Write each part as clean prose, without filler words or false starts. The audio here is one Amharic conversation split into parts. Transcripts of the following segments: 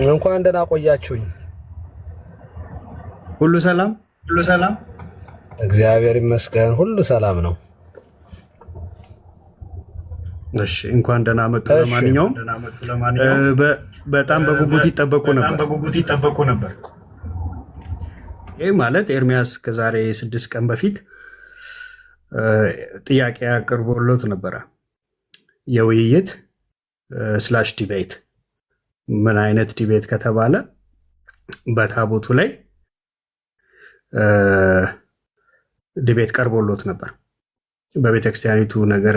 እንኳን ደህና ቆያችሁኝ። ሁሉ ሰላም እግዚአብሔር ይመስገን፣ ሁሉ ሰላም ነው። እሺ እንኳን ደህና መጡ። ለማንኛውም በጣም በጉጉት ይጠበቁ ነበር። ይህ ማለት ኤርሚያስ ከዛሬ 6 ቀን በፊት ጥያቄ አቅርቦሎት ነበረ። የውይይት ስላሽ ዲቤት ምን አይነት ዲቤት ከተባለ በታቦቱ ላይ ዲቤት ቀርቦሎት ነበር። በቤተክርስቲያኒቱ ነገር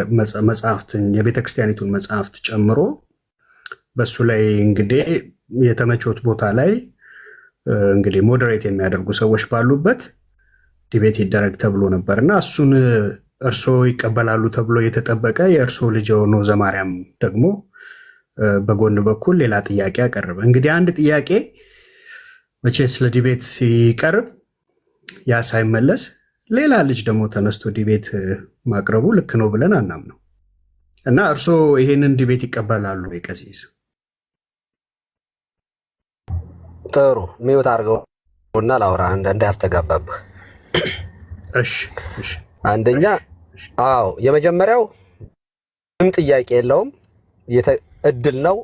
መጽሐፍትን የቤተክርስቲያኒቱን መጽሐፍት ጨምሮ በሱ ላይ እንግዲህ የተመቾት ቦታ ላይ እንግዲህ ሞዴሬት የሚያደርጉ ሰዎች ባሉበት ዲቤት ይደረግ ተብሎ ነበርና እሱን እርሶ ይቀበላሉ ተብሎ የተጠበቀ የእርሶ ልጅ የሆነው ዘማርያም ደግሞ በጎን በኩል ሌላ ጥያቄ አቀረበ። እንግዲህ አንድ ጥያቄ መቼ ስለ ዲቤት ሲቀርብ ያ ሳይመለስ ሌላ ልጅ ደግሞ ተነስቶ ዲቤት ማቅረቡ ልክ ነው ብለን አናምነው እና እርሶ ይሄንን ዲቤት ይቀበላሉ ወይ? ቀሲስ ጥሩ ሚውት አድርገውና ላውራ እንዳያስተጋባብህ። እሺ አንደኛ የመጀመሪያው ምንም ጥያቄ የለውም፣ እድል ነው፣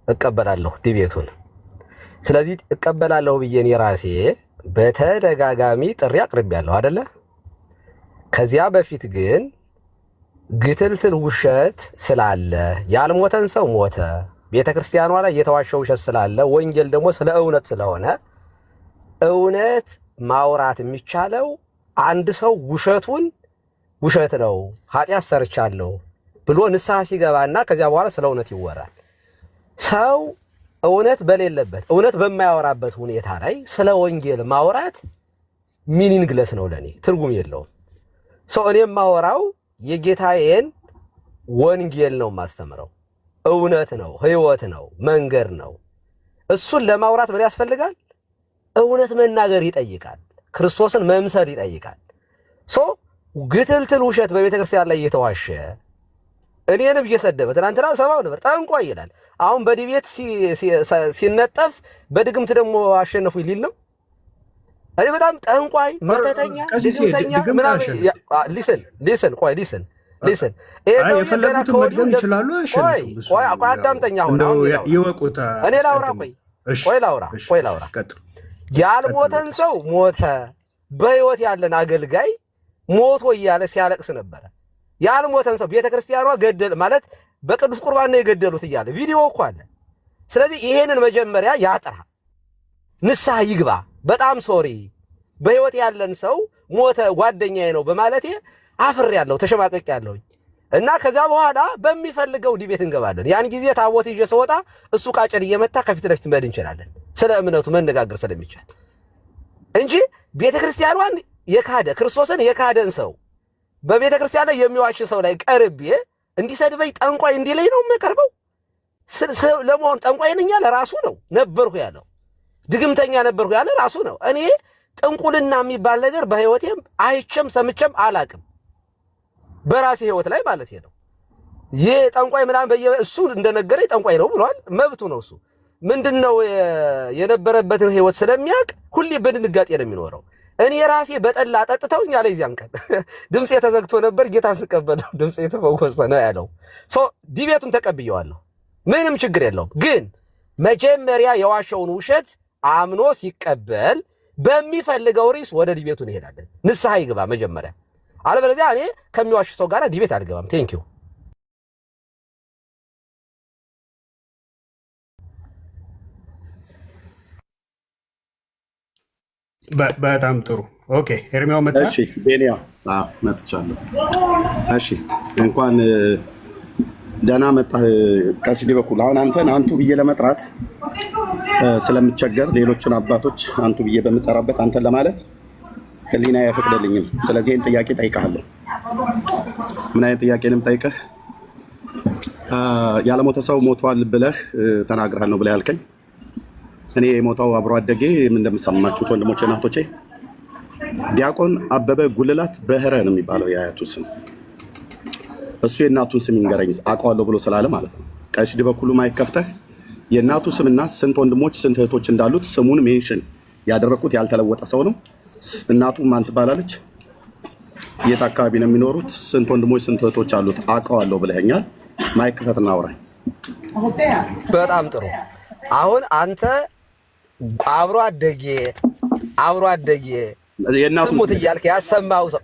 እቀበላለሁ ዲቤቱን። ስለዚህ እቀበላለሁ ብዬ እኔ ራሴ በተደጋጋሚ ጥሪ አቅርቤያለሁ አይደለ? ከዚያ በፊት ግን ግትልትል ውሸት ስላለ ያልሞተን ሰው ሞተ፣ ቤተክርስቲያኗ ላይ የተዋሸው ውሸት ስላለ ወንጌል ደግሞ ስለ እውነት ስለሆነ እውነት ማውራት የሚቻለው አንድ ሰው ውሸቱን ውሸት ነው ኃጢአት ሰርቻለሁ ብሎ ንስሐ ሲገባና ከዚያ በኋላ ስለ እውነት ይወራል። ሰው እውነት በሌለበት እውነት በማያወራበት ሁኔታ ላይ ስለ ወንጌል ማውራት ሚኒንግለስ ነው፣ ለኔ ትርጉም የለውም። ሰው እኔ የማወራው የጌታዬን ወንጌል ነው የማስተምረው። እውነት ነው፣ ህይወት ነው፣ መንገድ ነው። እሱን ለማውራት ምን ያስፈልጋል? እውነት መናገር ይጠይቃል። ክርስቶስን መምሰል ይጠይቃል። ግትልትል ውሸት በቤተክርስቲያን ላይ እየተዋሸ እኔንም እየሰደበ ትናንትና ሰማው ነበር። ጠንቋይ ይላል። አሁን በዲቤት ሲነጠፍ በድግምት ደግሞ አሸነፉ ሊል ነው። እኔ በጣም ጠንቋይ፣ መተተኛ፣ ድግምተኛ ምናምን ሊስን የፈለጉትን መድገም ይችላሉ። ቆይ አዳምጠኛ። አሁን ይወቁታ። እኔ ላውራ። ቆይ ላውራ። ያልሞተን ሰው ሞተ፣ በህይወት ያለን አገልጋይ ሞቶ እያለ ሲያለቅስ ነበረ። ያልሞተን ሰው ቤተክርስቲያኗ ገደል ማለት በቅዱስ ቁርባን ነው የገደሉት እያለ ቪዲዮ እኮ አለ። ስለዚህ ይሄንን መጀመሪያ ያጥራ፣ ንስሐ ይግባ። በጣም ሶሪ በህይወት ያለን ሰው ሞተ ጓደኛዬ ነው በማለቴ አፍሬያለሁ፣ ተሸማቀቅያለሁ እና ከዛ በኋላ በሚፈልገው ዲቤት እንገባለን። ያን ጊዜ ታቦት ይዤ ስወጣ እሱ ቃጨል እየመታ ከፊት ለፊት መሄድ እንችላለን፣ ስለ እምነቱ መነጋገር ስለሚቻል እንጂ ቤተክርስቲያኗን የካደ ክርስቶስን የካደን ሰው በቤተክርስቲያን ላይ የሚዋሽ ሰው ላይ ቀርቤ እንዲሰድበኝ ጠንቋይ እንዲለኝ ነው የምቀርበው። ለመሆን ጠንቋይ ነኝ ያለ ራሱ ነው ነበርኩ ያለው፣ ድግምተኛ ነበርኩ ያለ ራሱ ነው። እኔ ጥንቁልና የሚባል ነገር በህይወቴም አይቼም ሰምቼም አላቅም፣ በራሴ ህይወት ላይ ማለት ነው። ይሄ ጠንቋይ ምናምን እሱ እንደነገረኝ ጠንቋይ ነው ብሏል፣ መብቱ ነው። እሱ ምንድነው የነበረበትን ህይወት ስለሚያውቅ ሁሌ በድንጋጤ ነው የሚኖረው። እኔ ራሴ በጠላ ጠጥተውኝ ያለ ይዚያን ቀን ድምጼ ተዘግቶ ነበር፣ ጌታ ስቀበለው ድምጼ ተፈወሰ ነው ያለው። ዲቤቱን ተቀብየዋለሁ፣ ምንም ችግር የለውም። ግን መጀመሪያ የዋሸውን ውሸት አምኖ ሲቀበል በሚፈልገው ርዕስ ወደ ዲቤቱ እንሄዳለን። ንስሐ ይግባ መጀመሪያ፣ አለበለዚያ እኔ ከሚዋሽ ሰው ጋር ዲቤት አልገባም። ቴንኪዩ። በጣም ጥሩ። ኦኬ ኤርሚያው መጣ። እሺ ቤኒያ መጥቻለሁ። እሺ እንኳን ደህና መጣህ ቀሲስ በኩል። አሁን አንተን አንቱ ብዬ ለመጥራት ስለምቸገር ሌሎችን አባቶች አንቱ ብዬ በምጠራበት አንተን ለማለት ህሊና አይፈቅድልኝም። ስለዚህ ይህን ጥያቄ ጠይቀሃለሁ። ምን አይነት ጥያቄ ነው የምጠይቅህ? ያለሞተ ሰው ሞቷል ብለህ ተናግረሃል ነው ብለህ ያልከኝ። እኔ የሞታው አብሮ አደጌ ምን እንደምሰማችሁት ወንድሞቼ እናቶቼ፣ ዲያቆን አበበ ጉልላት በህረ ነው የሚባለው የአያቱ ስም። እሱ የእናቱን ስም ይንገረኝ አውቀዋለሁ ብሎ ስላለ ማለት ነው። ቀሲስ ዲበኩሉ ማይክ ከፍተህ የእናቱ ስምና ስንት ወንድሞች ስንት እህቶች እንዳሉት ስሙን ሜንሽን ያደረኩት ያልተለወጠ ሰው ነው። እናቱ ማን ትባላለች? የት አካባቢ ነው የሚኖሩት? ስንት ወንድሞች ስንት እህቶች አሉት? አውቀዋለሁ ብለኸኛል። ማይክ ከፈትና አውራኝ። በጣም ጥሩ። አሁን አንተ አብሮ አደጌ ስሙት እያልክ ያሰማው ሰው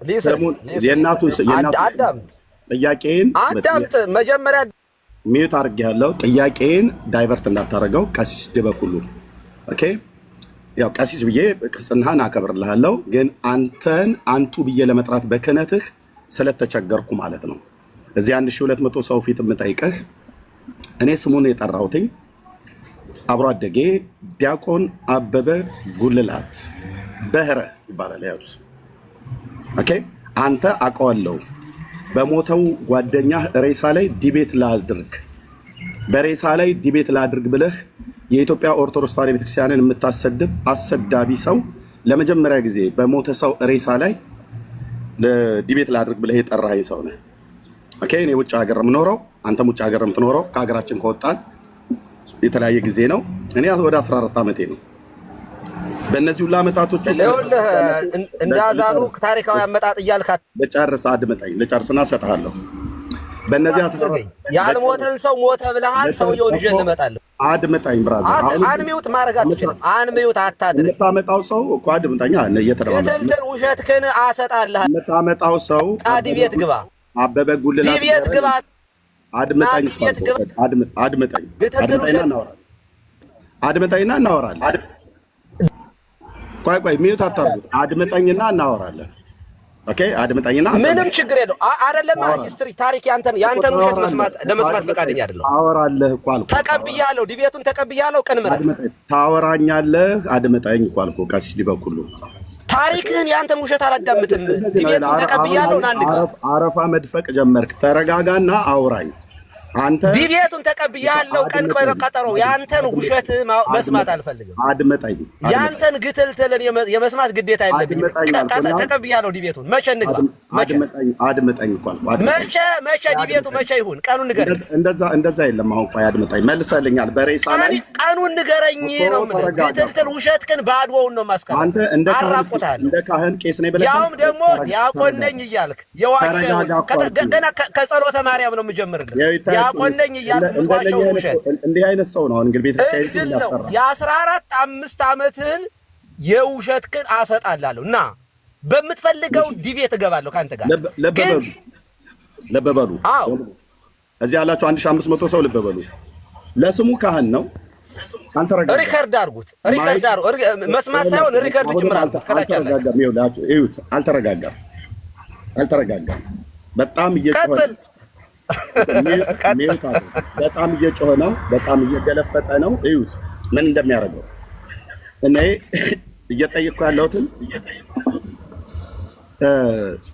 የእናቱን ጥያቄን አዳምጥ። መጀመሪያ ሚዩት አድርጌያለሁ። ጥያቄን ዳይቨርት እንዳታረገው ቀሲስ ዲበኩሉ። ኦኬ፣ ያው ቀሲስ ብዬ ክርስትናህን አከብርልሃለሁ፣ ግን አንተን አንቱ ብዬ ለመጥራት በክህነትህ ስለተቸገርኩ ማለት ነው። እዚህ 1200 ሰው ፊት የምጠይቅህ እኔ ስሙን የጠራሁትኝ አብሮ አደጌ ዲያቆን አበበ ጉልላት በህረ ይባላል ያቱስ። ኦኬ፣ አንተ አውቀዋለሁ በሞተው ጓደኛህ ሬሳ ላይ ዲቤት ላድርግ በሬሳ ላይ ዲቤት ላድርግ ብለህ የኢትዮጵያ ኦርቶዶክስ ተዋሕዶ ቤተክርስቲያንን የምታሰድብ አሰዳቢ ሰው ለመጀመሪያ ጊዜ በሞተ ሰው ሬሳ ላይ ዲቤት ላድርግ ብለህ የጠራኸኝ ሰው ነህ። ኦኬ፣ እኔ ውጭ ሀገር የምኖረው አንተም ውጭ ሀገር የምትኖረው ከሀገራችን ከወጣን የተለያየ ጊዜ ነው። እኔ ወደ 14 ዓመቴ ነው። በእነዚህ ሁሉ ዓመታቶች ውስጥ እንዳዛሉ ታሪካዊ አመጣጥ እያልካት ለጨርስ አድምጠኝ፣ ለጨርስና እሰጥሃለሁ። በእነዚህ ያልሞተን ሰው ሞተ ብለሃል። ሰውየውን ይዤ እንመጣለሁ። አድምጠኝ ብራዘር። አንሚውት ማድረግ አትችልም። አንሚውት አታድርግ። የምታመጣው ሰው እኮ አድምጠኛ እየተደማመጠ ትልትል ውሸትህን አሰጣልህ። የምታመጣው ሰው ዲቤት ግባ፣ አበበ ጉልላት ዲቤት ግባ። አድምጠኝ፣ አድምጠኝና እናወራለን። ቆይ ሚዩት አታርጉት። አድምጠኝና እናወራለን። ኦኬ፣ አድምጠኝና ምንም ችግር የለው። አይደለም ሂስትሪ ታሪክ ያንተን ውሸት ለመስማት ፈቃደኛ አይደለም። ታወራለህ እኮ አልኩህ። ተቀብያለሁ፣ ዲቤቱን ተቀብያለሁ። ቀን ምረት ታወራኛለህ። አድምጠኝ እኮ አልኩህ። ቀሲስ ዲበኩሉ ታሪክህን ያንተን ውሸት አላዳምጥም። ዲቤቱን ተቀብያለሁ። ናንቀ አረፋ መድፈቅ ጀመርክ። ተረጋጋና አውራኝ። አንተ ዲቤቱን ተቀብያለሁ። ቀን ቀጠሮ ያንተን ውሸት መስማት አልፈልግም። አድምጠኝ። ያንተን ግትልትልን የመስማት ግዴታ የለብኝም። ተቀብያለሁ። ዲቤቱን መቼ እንግባ? አድምጠኝ እኮ መቼ ዲቤቱ መቼ ይሁን? ቀኑን ንገረኝ። እንደዛ የለም። አሁን ቆይ አድምጠኝ። መልሰልኛል። በሬሳ ላይ ቀኑን ንገረኝ ነው የምልህ። ግትልትል ውሸት ግን ባድዎውን ነው ማስቀር። አንተ እንደ ካህን ቄስ ነኝ ብለህ ያውም ደግሞ ዲያቆን ነኝ እያልክ ገና ከጸሎተ ማርያም ነው የምጀምርልህ። ያቆነኝ እያልኳቸው ውሸት እንዲህ አይነት ሰው ነው እንግዲህ ቤተክርስቲያን ያፈራ የ14 ዓመትህን የውሸት ግን አሰጣላለሁ እና በምትፈልገው ዲቤት እገባለሁ ካንተ ጋር። ለበበሉ እዚህ ያላችሁ 1500 ሰው ልበበሉ። ለስሙ ካህን ነው። አንተ ሪከርድ አድርጉት። መስማት ሳይሆን ሪከርድ ጭምር አድርጉት። ከታች ያላችሁ እዩት። አልተረጋጋም። በጣም እየጮኸ በጣም እየጮኸ ነው። በጣም እየገለፈጠ ነው። እዩት ምን እንደሚያደርገው። እኔ እየጠየቅኩ ያለሁትን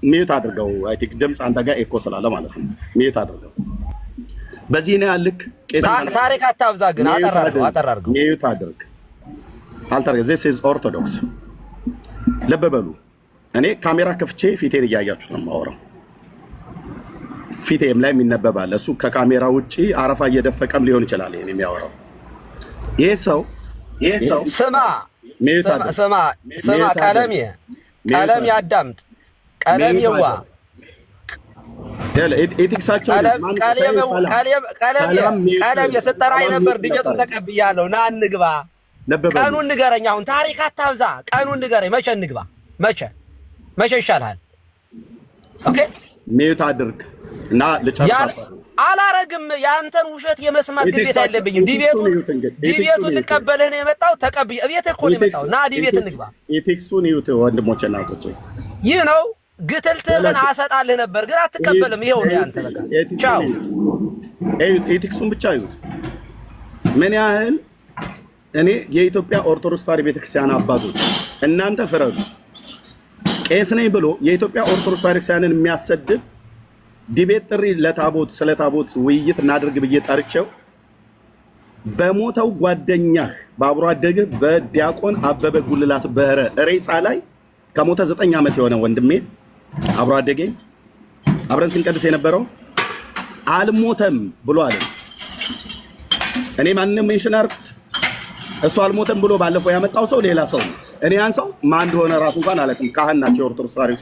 ሚዩት አድርገው። አይ ቲንክ ድምፅ አንተ ጋር ኤኮ ስላለ ማለት ነው። ሚዩት አድርገው። በዚህ ነው ያልክ። ታሪክ አታብዛ ግን አጠራርገው። ሚዩት አድርግ። ዚስ ኢዝ ኦርቶዶክስ። ልብ በሉ። እኔ ካሜራ ከፍቼ ፊቴን እያያችሁት ነው የማወራው። ፊቴም ላይ የሚነበባል። እሱ ከካሜራ ውጪ አረፋ እየደፈቀም ሊሆን ይችላል ይሄን የሚያወራው። ይሄ ሰው ስማ ቀለም ያዳምጥ። ቀለም የዋ ኤቲክሳቸው ቀለም የሰጠራይ ነበር። ዲቤቱን ተቀብያለሁ። ና እንግባ። ቀኑን ንገረኝ። አሁን ታሪክ አታብዛ። ቀኑን ንገረኝ። መቼ እንግባ? መቼ ይሻልሃል? ኦኬ፣ ሚዩት አድርግ እና ልጨርስ። አላረግም። የአንተን ውሸት የመስማት ግዴታ የለብኝም። ዲቤቱን ልቀበልህ ነው የመጣው። ተቀብዬ እቤትህ እኮ ነው የመጣው። ና ዲቤት እንግባ። ኤቲክሱን ይዩት ወንድሞቼ እና እህቶቼ። ይህ ነው ግትልትልን አሰጣልህ ነበር ግን አትቀበልም። ይኸው ነው ያንተ። በቃ ቻው። ኤቲክሱን ብቻ ይዩት ምን ያህል። እኔ የኢትዮጵያ ኦርቶዶክስ ተዋሕዶ ቤተክርስቲያን አባቶች እናንተ ፍረዱ። ቄስ ነኝ ብሎ የኢትዮጵያ ኦርቶዶክስ ተዋሕዶ ቤተክርስቲያንን የሚያሰድብ ዲቤት ጥሪ ለታቦት ስለ ታቦት ውይይት እናድርግ ብዬ ጠርቼው በሞተው ጓደኛህ በአብሮ አደግህ በዲያቆን አበበ ጉልላት በህረ ሬሳ ላይ ከሞተ 9 ዓመት የሆነ ወንድሜ አብሮ አደገኝ አብረን ስንቀድስ የነበረው አልሞተም ብሎ አለ። እኔ ማንንም ሜንሽን አድርጉት። እሱ አልሞተም ብሎ ባለፈው ያመጣው ሰው ሌላ ሰው ነው። እኔ ያን ሰው ማን እንደሆነ ራሱ እንኳን አላውቅም። ካህን ናቸው፣ ኦርቶዶክስ ተዋሕዶ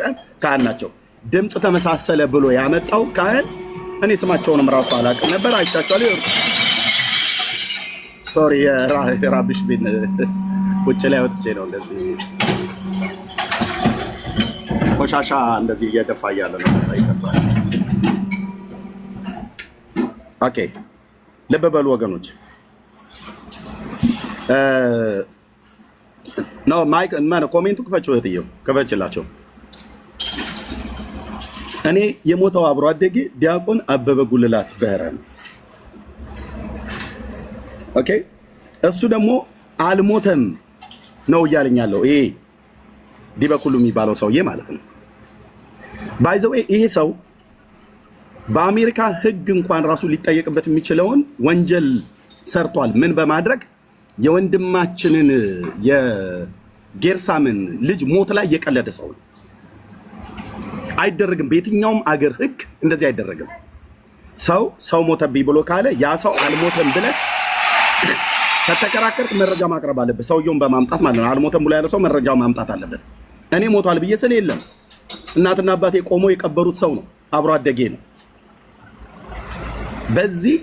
ካህን ናቸው። ድምፅ ተመሳሰለ ብሎ ያመጣው ካህን እኔ ስማቸውንም ራሱ አላውቅም ነበር። አይቻቸዋለሁ። ሶሪ የራብሽ ቢን ውጭ ላይ ወጥቼ ነው እንደዚህ ቆሻሻ እንደዚህ እየደፋ እያለ ነው ይከባል። ኦኬ ልብ በሉ ወገኖች። ነው ማይክ ማነ ኮሜንቱ ክፈችው፣ እህትየው ክፈችላቸው። እኔ የሞተው አብሮ አደጌ ዲያቆን አበበ ጉልላት በረ ነው። ኦኬ እሱ ደግሞ አልሞተም ነው እያለኛለሁ። ይሄ ዲበኩሉ የሚባለው ሰውዬ ማለት ነው። ባይ ዘ ዌይ ይሄ ሰው በአሜሪካ ሕግ እንኳን ራሱ ሊጠየቅበት የሚችለውን ወንጀል ሰርቷል። ምን በማድረግ የወንድማችንን የጌርሳምን ልጅ ሞት ላይ የቀለደ ሰው ነው። አይደረግም። በየትኛውም አገር ሕግ እንደዚህ አይደረግም። ሰው ሞተብኝ ብሎ ካለ ያ ሰው አልሞተም ብለህ ከተከራከርክ መረጃ ማቅረብ አለበት። ሰውየውን በማምጣት ማለት ነው። አልሞተም ብሎ ያለ ሰው መረጃው ማምጣት አለበት። እኔ ሞቷል ብዬ ስለ የለም እናትና አባቴ ቆሞ የቀበሩት ሰው ነው፣ አብሮ አደጌ ነው። በዚህ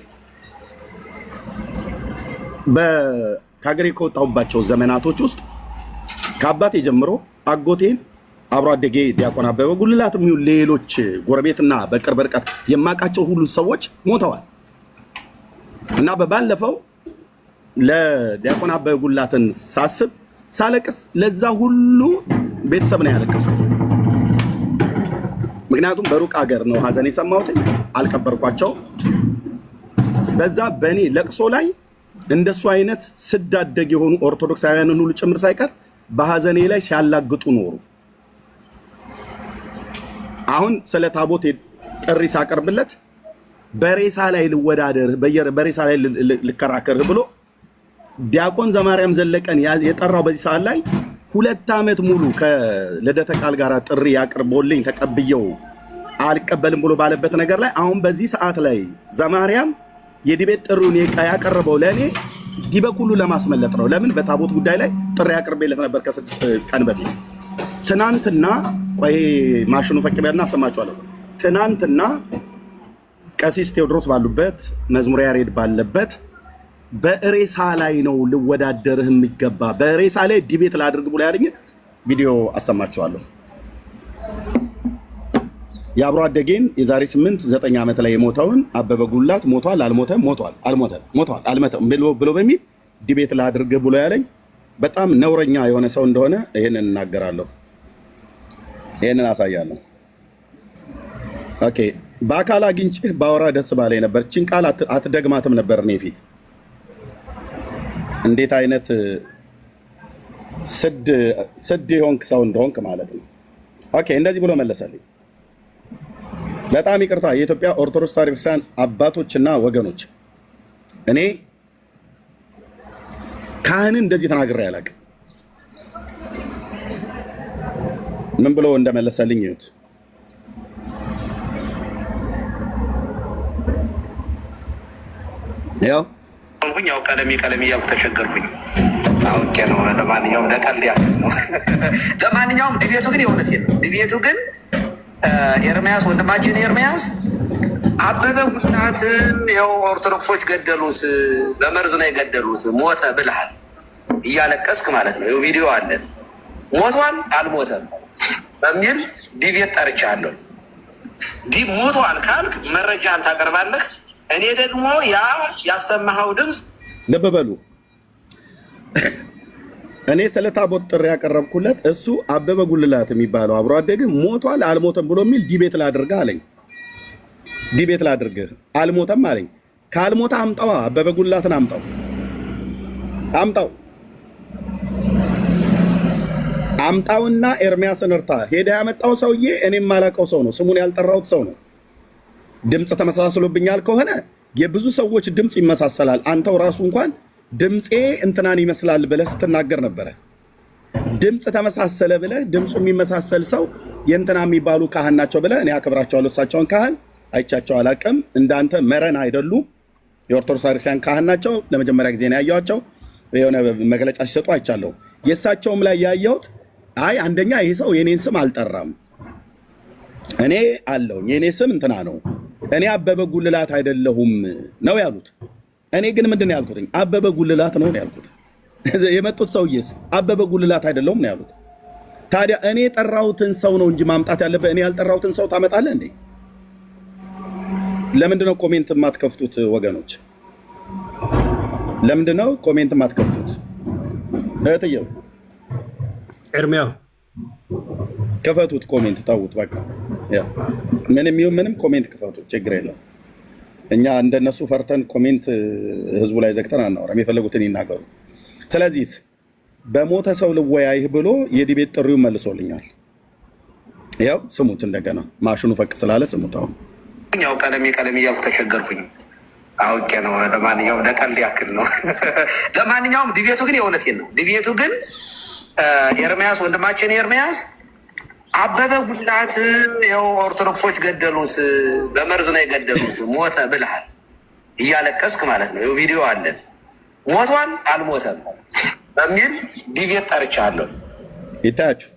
ከሀገሬ ከወጣሁባቸው ዘመናቶች ውስጥ ከአባቴ ጀምሮ አጎቴን አብሮ አደጌ ዲያቆን አበበ ጉልላት የሚሆን ሌሎች ጎረቤትና በቅርብ ርቀት የማውቃቸው ሁሉ ሰዎች ሞተዋል እና በባለፈው ለዲያቆን አበበ ጉልላትን ሳስብ ሳለቅስ ለዛ ሁሉ ቤተሰብ ነው ያለቀስኩት። ምክንያቱም በሩቅ ሀገር ነው ሀዘን የሰማሁት፣ አልቀበርኳቸው። በዛ በእኔ ለቅሶ ላይ እንደሱ አይነት ስዳደግ የሆኑ ኦርቶዶክሳውያንን ሁሉ ጭምር ሳይቀር በሀዘኔ ላይ ሲያላግጡ ኖሩ። አሁን ስለ ታቦት ጥሪ ሳቀርብለት በሬሳ ላይ ልወዳደር በሬሳ ላይ ልከራከር ብሎ ዲያቆን ዘማርያም ዘለቀን የጠራው በዚህ ሰዓት ላይ 2 ዓመት ሙሉ ከልደተ ቃል ጋር ጥሪ ያቀርቦልኝ ተቀብየው አልቀበልም ብሎ ባለበት ነገር ላይ አሁን በዚህ ሰዓት ላይ ዘማርያም የዲቤት ጥሩን ያቀረበው ለኔ ዲበኩሉ ለማስመለጥ ነው። ለምን በታቦት ጉዳይ ላይ ጥሪ ያቀርበለት ነበር ከ6 ቀን በፊት። ትናንትና ቆይ ማሽኑ ፈቅበልና አሰማችኋለሁ። ትናንትና ቀሲስ ቴዎድሮስ ባሉበት መዝሙር ያሬድ ባለበት በሬሳ ላይ ነው ልወዳደርህ የሚገባ በሬሳ ላይ ዲቤት ላድርግ ብሎ ያለኝ ቪዲዮ አሰማችኋለሁ። የአብሮ አደጌን የዛሬ 8-9 ዓመት ላይ የሞተውን አበበ ጉልላት ሞቷል አልሞተም ብሎ በሚል ዲቤት ላድርግ ብሎ ያለኝ በጣም ነውረኛ የሆነ ሰው እንደሆነ ይሄንን እናገራለሁ፣ ይሄንን አሳያለሁ። ኦኬ በአካል አግኝቼህ ባወራ ደስ ባለኝ ነበር። እቺን ቃል አትደግማትም ነበር እኔ ፊት። እንዴት አይነት ስድ የሆንክ ሰው እንደሆንክ ማለት ነው። ኦኬ እንደዚህ ብሎ መለሰልኝ። በጣም ይቅርታ የኢትዮጵያ ኦርቶዶክስ ተዋሕዶ ቤተክርስቲያን አባቶችና ወገኖች፣ እኔ ካህንን እንደዚህ ተናግሬ አላውቅም። ምን ብሎ እንደመለሰልኝ ይሁት ያው ቀለሜ እያልኩ ተቸገርኩኝ። አውቄ ነው። ለማንኛውም ለቀልድ ያክል ነው። ለማንኛውም ድቤቱ ግን የእውነት ነው። ድቤቱ ግን ኤርሚያስ ወንድማችን ኤርሚያስ አበበ ጉልላት ያው ኦርቶዶክሶች ገደሉት፣ በመርዝ ነው የገደሉት፣ ሞተ ብለሃል እያለቀስክ ማለት ነው። ይኸው ቪዲዮ አለን። ሞቷል አልሞተም በሚል ዲቤት ጠርቻለሁ። ሞቷል ካልክ መረጃን ታቀርባለህ። እኔ ደግሞ ያሰማኸው ድምፅ ልብ በሉ። እኔ ስለ ታቦት ጥሪ ያቀረብኩለት እሱ አበበ ጉልላት የሚባለው አብሮ አደግ ሞቷል አልሞተም ብሎ የሚል ዲቤት ላድርግ አለኝ። ዲቤት ላድርግ አልሞተም አለኝ። ካልሞተ አምጣዋ፣ አበበ ጉልላትን አምጣውና ኤርሚያስን እርታ። ሄደ ያመጣው ሰውዬ እኔም ማላቀው ሰው ነው፣ ስሙን ያልጠራሁት ሰው ነው። ድምፅ ተመሳስሎብኛል ከሆነ የብዙ ሰዎች ድምፅ ይመሳሰላል። አንተው ራሱ እንኳን ድምፄ እንትናን ይመስላል ብለህ ስትናገር ነበረ። ድምፅ ተመሳሰለ ብለህ ድምፁ የሚመሳሰል ሰው የእንትና የሚባሉ ካህን ናቸው ብለህ እኔ አክብራቸዋለሁ። እሳቸውን ካህን አይቻቸው አላቅም። እንዳንተ መረን አይደሉ። የኦርቶዶክስ ቤተክርስቲያን ካህን ናቸው። ለመጀመሪያ ጊዜ ነው ያየኋቸው። የሆነ መግለጫ ሲሰጡ አይቻለሁ። የእሳቸውም ላይ ያየሁት አይ አንደኛ ይሄ ሰው የኔን ስም አልጠራም፣ እኔ አለው የኔ ስም እንትና ነው፣ እኔ አበበ ጉልላት አይደለሁም ነው ያሉት። እኔ ግን ምንድነው ያልኩት? አበበ ጉልላት ነው ያልኩት። የመጡት ሰውዬስ አበበ ጉልላት አይደለሁም ነው ያሉት። ታዲያ እኔ የጠራሁትን ሰው ነው እንጂ ማምጣት ያለበት፣ እኔ ያልጠራሁትን ሰው ታመጣለህ እንዴ? ለምንድነው ኮሜንት የማትከፍቱት ወገኖች? ለምንድነው ኮሜንት የማትከፍቱት? እህትየው ኤርሚያው ከፈቱት ኮሜንት ታውት በቃ ያ ምንም ይሁን ምንም ኮሜንት ከፈቱት፣ ችግር የለም። እኛ እንደነሱ ፈርተን ኮሜንት ህዝቡ ላይ ዘግተን አናወራም። የፈለጉትን ይናገሩ። ስለዚህ በሞተ ሰው ልወያይህ ብሎ የዲቤት ጥሪውን መልሶልኛል። ያው ስሙት፣ እንደገና ማሽኑ ፈቅ ስላለ ስሙት። አሁን ያው ቀለም እያልኩ ተቸገርኩኝ። አውቄ ነው። ለማንኛውም ለቀልድ ያክል ነው። ለማንኛውም ዲቤቱ ግን የእውነቴን ነው። ዲቤቱ ግን ኤርሚያስ ወንድማችን ኤርሚያስ አበበ ጉልላት ያው ኦርቶዶክሶች ገደሉት፣ በመርዝ ነው የገደሉት፣ ሞተ ብለሃል እያለቀስክ ማለት ነው። ቪዲዮ አለን። ሞቷል አልሞተም በሚል ዲቤት ጠርቻለሁ። ይታያችሁ።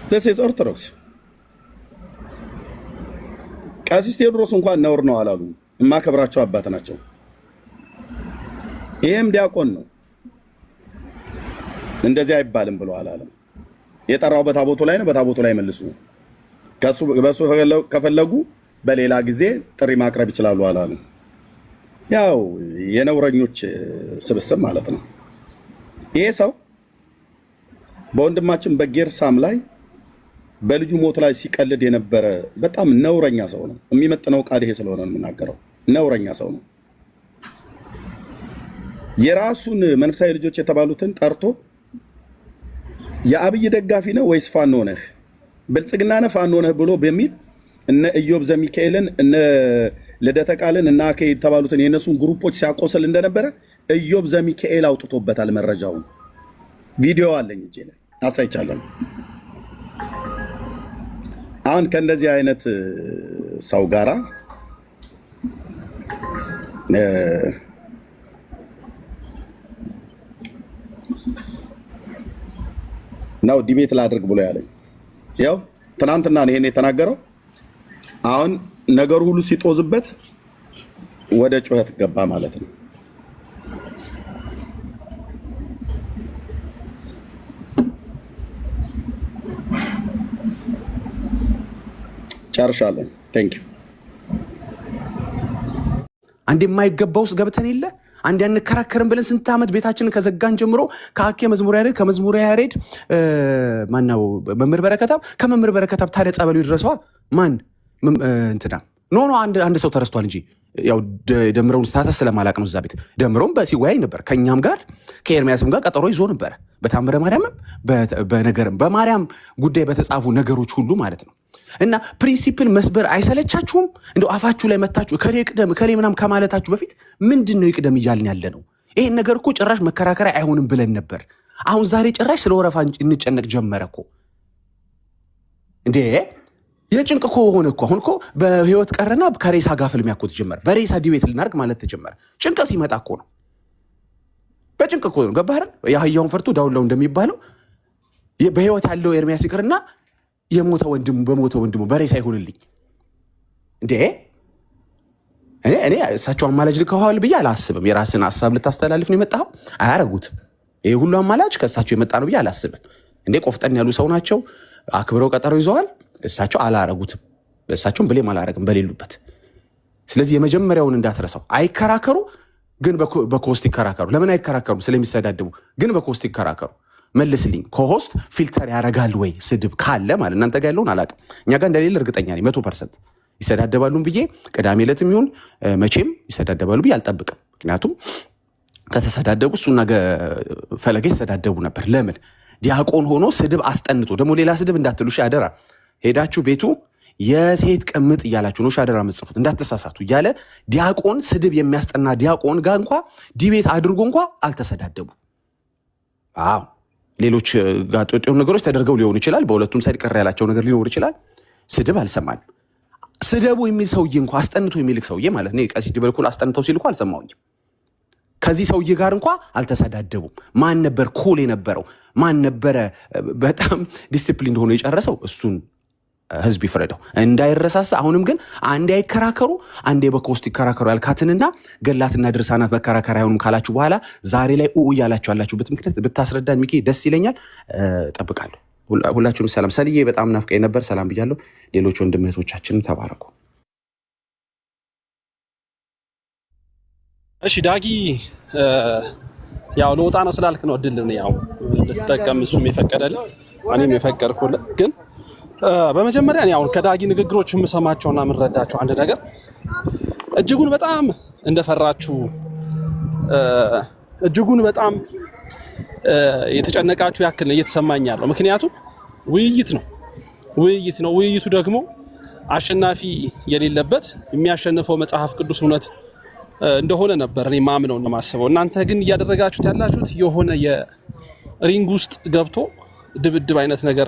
this is ኦርቶዶክስ። ቀሲስ ቴዎድሮስ እንኳን ነውር ነው አላሉ። የማከብራቸው አባት ናቸው። ይሄም ዲያቆን ነው። እንደዚህ አይባልም ብሎ አላለም። የጠራው በታቦቱ ላይ ነው፣ በታቦቱ ላይ መልሱ። በሱ ከፈለጉ በሌላ ጊዜ ጥሪ ማቅረብ ይችላሉ አላለም። ያው የነውረኞች ስብስብ ማለት ነው። ይሄ ሰው በወንድማችን በጌርሳም ላይ በልጁ ሞት ላይ ሲቀልድ የነበረ በጣም ነውረኛ ሰው ነው። የሚመጥነው ቃል ይሄ ስለሆነ ነው የምናገረው። ነውረኛ ሰው ነው። የራሱን መንፈሳዊ ልጆች የተባሉትን ጠርቶ የአብይ ደጋፊ ነው ወይስ ፋኖ ነህ፣ ብልጽግና ነህ ፋኖ ነህ ብሎ በሚል እነ ኢዮብ ዘሚካኤልን እነ ልደተ ቃልን እና አኬ የተባሉትን የነሱን ግሩፖች ሲያቆስል እንደነበረ ኢዮብ ዘሚካኤል አውጥቶበታል መረጃውን። ቪዲዮ አለኝ እጄ ላይ አሳይቻለሁ። አሁን ከእንደዚህ አይነት ሰው ጋራ ነው ዲቤት ላድርግ ብሎ ያለኝ። ያው ትናንትና ነው ይሄን የተናገረው። አሁን ነገሩ ሁሉ ሲጦዝበት ወደ ጩኸት ገባ ማለት ነው። ጨርሻለሁ። ቴንክ ዩ። አንድ የማይገባው ውስጥ ገብተን የለ አንድ ያንከራከርን ብለን ስንት ዓመት ቤታችንን ከዘጋን ጀምሮ ከአኬ መዝሙር ያሬድ ከመዝሙር ያሬድ ማነው መምህር በረከታብ ከመምህር በረከታብ ታዲያ ጸበሉ ይድረሰዋ ማን እንትና ኖ አንድ ሰው ተረስቷል እንጂ ያው ደምረውን ስታተስ ስለማላቅ ነው። እዛ ቤት ደምረውን በሲወያይ ነበር ከኛም ጋር ከኤርሚያስም ጋር ቀጠሮ ይዞ ነበር። በታምረ ማርያምም በነገርም በማርያም ጉዳይ በተጻፉ ነገሮች ሁሉ ማለት ነው። እና ፕሪንሲፕል መስበር አይሰለቻችሁም? እንደው አፋችሁ ላይ መታችሁ ከሌ ቅደም ከሌ ምናምን ከማለታችሁ በፊት ምንድን ነው ይቅደም እያልን ያለ ነው? ይሄን ነገር እኮ ጭራሽ መከራከሪያ አይሆንም ብለን ነበር። አሁን ዛሬ ጭራሽ ስለ ወረፋ እንጨነቅ ጀመረ እኮ እንዴ! የጭንቅ እኮ ሆነ እኮ። አሁን እኮ በህይወት ቀረና ከሬሳ ጋር ፍልሚያ እኮ ተጀመረ። በሬሳ ዲቤት ልናርግ ማለት ተጀመረ። ጭንቀት ሲመጣ እኮ ነው። በጭንቅ እኮ ነው። ገባህ አይደል? የአህያውን ፈርቶ ዳውላው እንደሚባለው በህይወት ያለው ኤርሚያስ ይቅርና የሞተ ወንድሙ በሞተ ወንድሙ በሬሳ ይሆንልኝ እንዴ! እኔ እሳቸው አማላጅ ልከዋል ብዬ አላስብም። የራስን ሀሳብ ልታስተላልፍ ነው የመጣኸው። አያረጉትም። ይሄ ሁሉ አማላጅ ከእሳቸው የመጣ ነው ብዬ አላስብም። እንዴ ቆፍጠን ያሉ ሰው ናቸው። አክብረው ቀጠሮ ይዘዋል። እሳቸው አላረጉትም። እሳቸውም ብሌም አላረግም በሌሉበት። ስለዚህ የመጀመሪያውን እንዳትረሳው። አይከራከሩ፣ ግን በኮስት ይከራከሩ። ለምን አይከራከሩም? ስለሚሰዳደቡ። ግን በኮስት ይከራከሩ። መልስልኝ። ከሆስት ፊልተር ያደርጋል ወይ ስድብ ካለ ማለት እናንተ ጋር ያለውን አላውቅም። እኛ ጋር እንደሌለ እርግጠኛ ነኝ 100%። ይሰዳደባሉ ብዬ ቅዳሜ ዕለትም ይሁን መቼም ይሰዳደባሉ ብዬ አልጠብቅም። ምክንያቱም ከተሰዳደቡ እሱና ፈለገ ይሰዳደቡ ነበር። ለምን ዲያቆን ሆኖ ስድብ አስጠንቶ ደግሞ ሌላ ስድብ እንዳትሉ አደራ። ሄዳችሁ ቤቱ የሴት ቅምጥ እያላችሁ ነው አደራ መጽፉት እንዳትሳሳቱ እያለ ዲያቆን ስድብ የሚያስጠና ዲያቆን ጋር እንኳ ዲቤት አድርጎ እንኳ አልተሰዳደቡ። አዎ ሌሎች ጋጦጥ ነገሮች ተደርገው ሊሆን ይችላል። በሁለቱም ሳይድ ቀር ያላቸው ነገር ሊኖር ይችላል። ስድብ አልሰማንም። ስደቡ የሚል ሰውዬ እንኳን አስጠንቶ የሚልክ ሰውዬ ማለት ነው። ቀሲስ ዲበኩሉ አስጠንተው ሲልኩ አልሰማሁኝም። ከዚህ ሰውዬ ጋር እንኳን አልተሰዳደቡም። ማን ነበር ኩል የነበረው? ማን ነበረ በጣም ዲሲፕሊን ሆኖ የጨረሰው? እሱን ህዝብ ይፍረደው። እንዳይረሳሳ አሁንም ግን አንዴ አይከራከሩ፣ አንዴ በኮስት ይከራከሩ ያልካትንና ገላትና ድርሳናት መከራከር አይሆኑም ካላችሁ በኋላ ዛሬ ላይ እያላችሁ ያላችሁበት ምክንያት ብታስረዳን ሚኪ ደስ ይለኛል። ጠብቃለሁ። ሁላችሁም ሰላም። ሰልዬ በጣም ናፍቀኝ ነበር። ሰላም ብያለሁ። ሌሎች ወንድም እህቶቻችንም ተባረኩ። እሺ ዳጊ ያው ለውጣ ነው ስላልክ ነው እድል ነው ያው ልትጠቀም እሱም የፈቀደልህ እኔም የፈቀድኩልህ። ግን በመጀመሪያ ያው ከዳጊ ንግግሮች የምሰማቸውና የምረዳቸው አንድ ነገር እጅጉን በጣም እንደፈራችሁ እጅጉን በጣም የተጨነቃችሁ ያክል ነው እየተሰማኝ ያለው። ምክንያቱም ውይይት ነው። ውይይቱ ደግሞ አሸናፊ የሌለበት የሚያሸንፈው መጽሐፍ ቅዱስ እውነት እንደሆነ ነበር እኔ ማምነው እና ማስበው። እናንተ ግን እያደረጋችሁት ያላችሁት የሆነ የሪንግ ውስጥ ገብቶ ድብድብ አይነት ነገር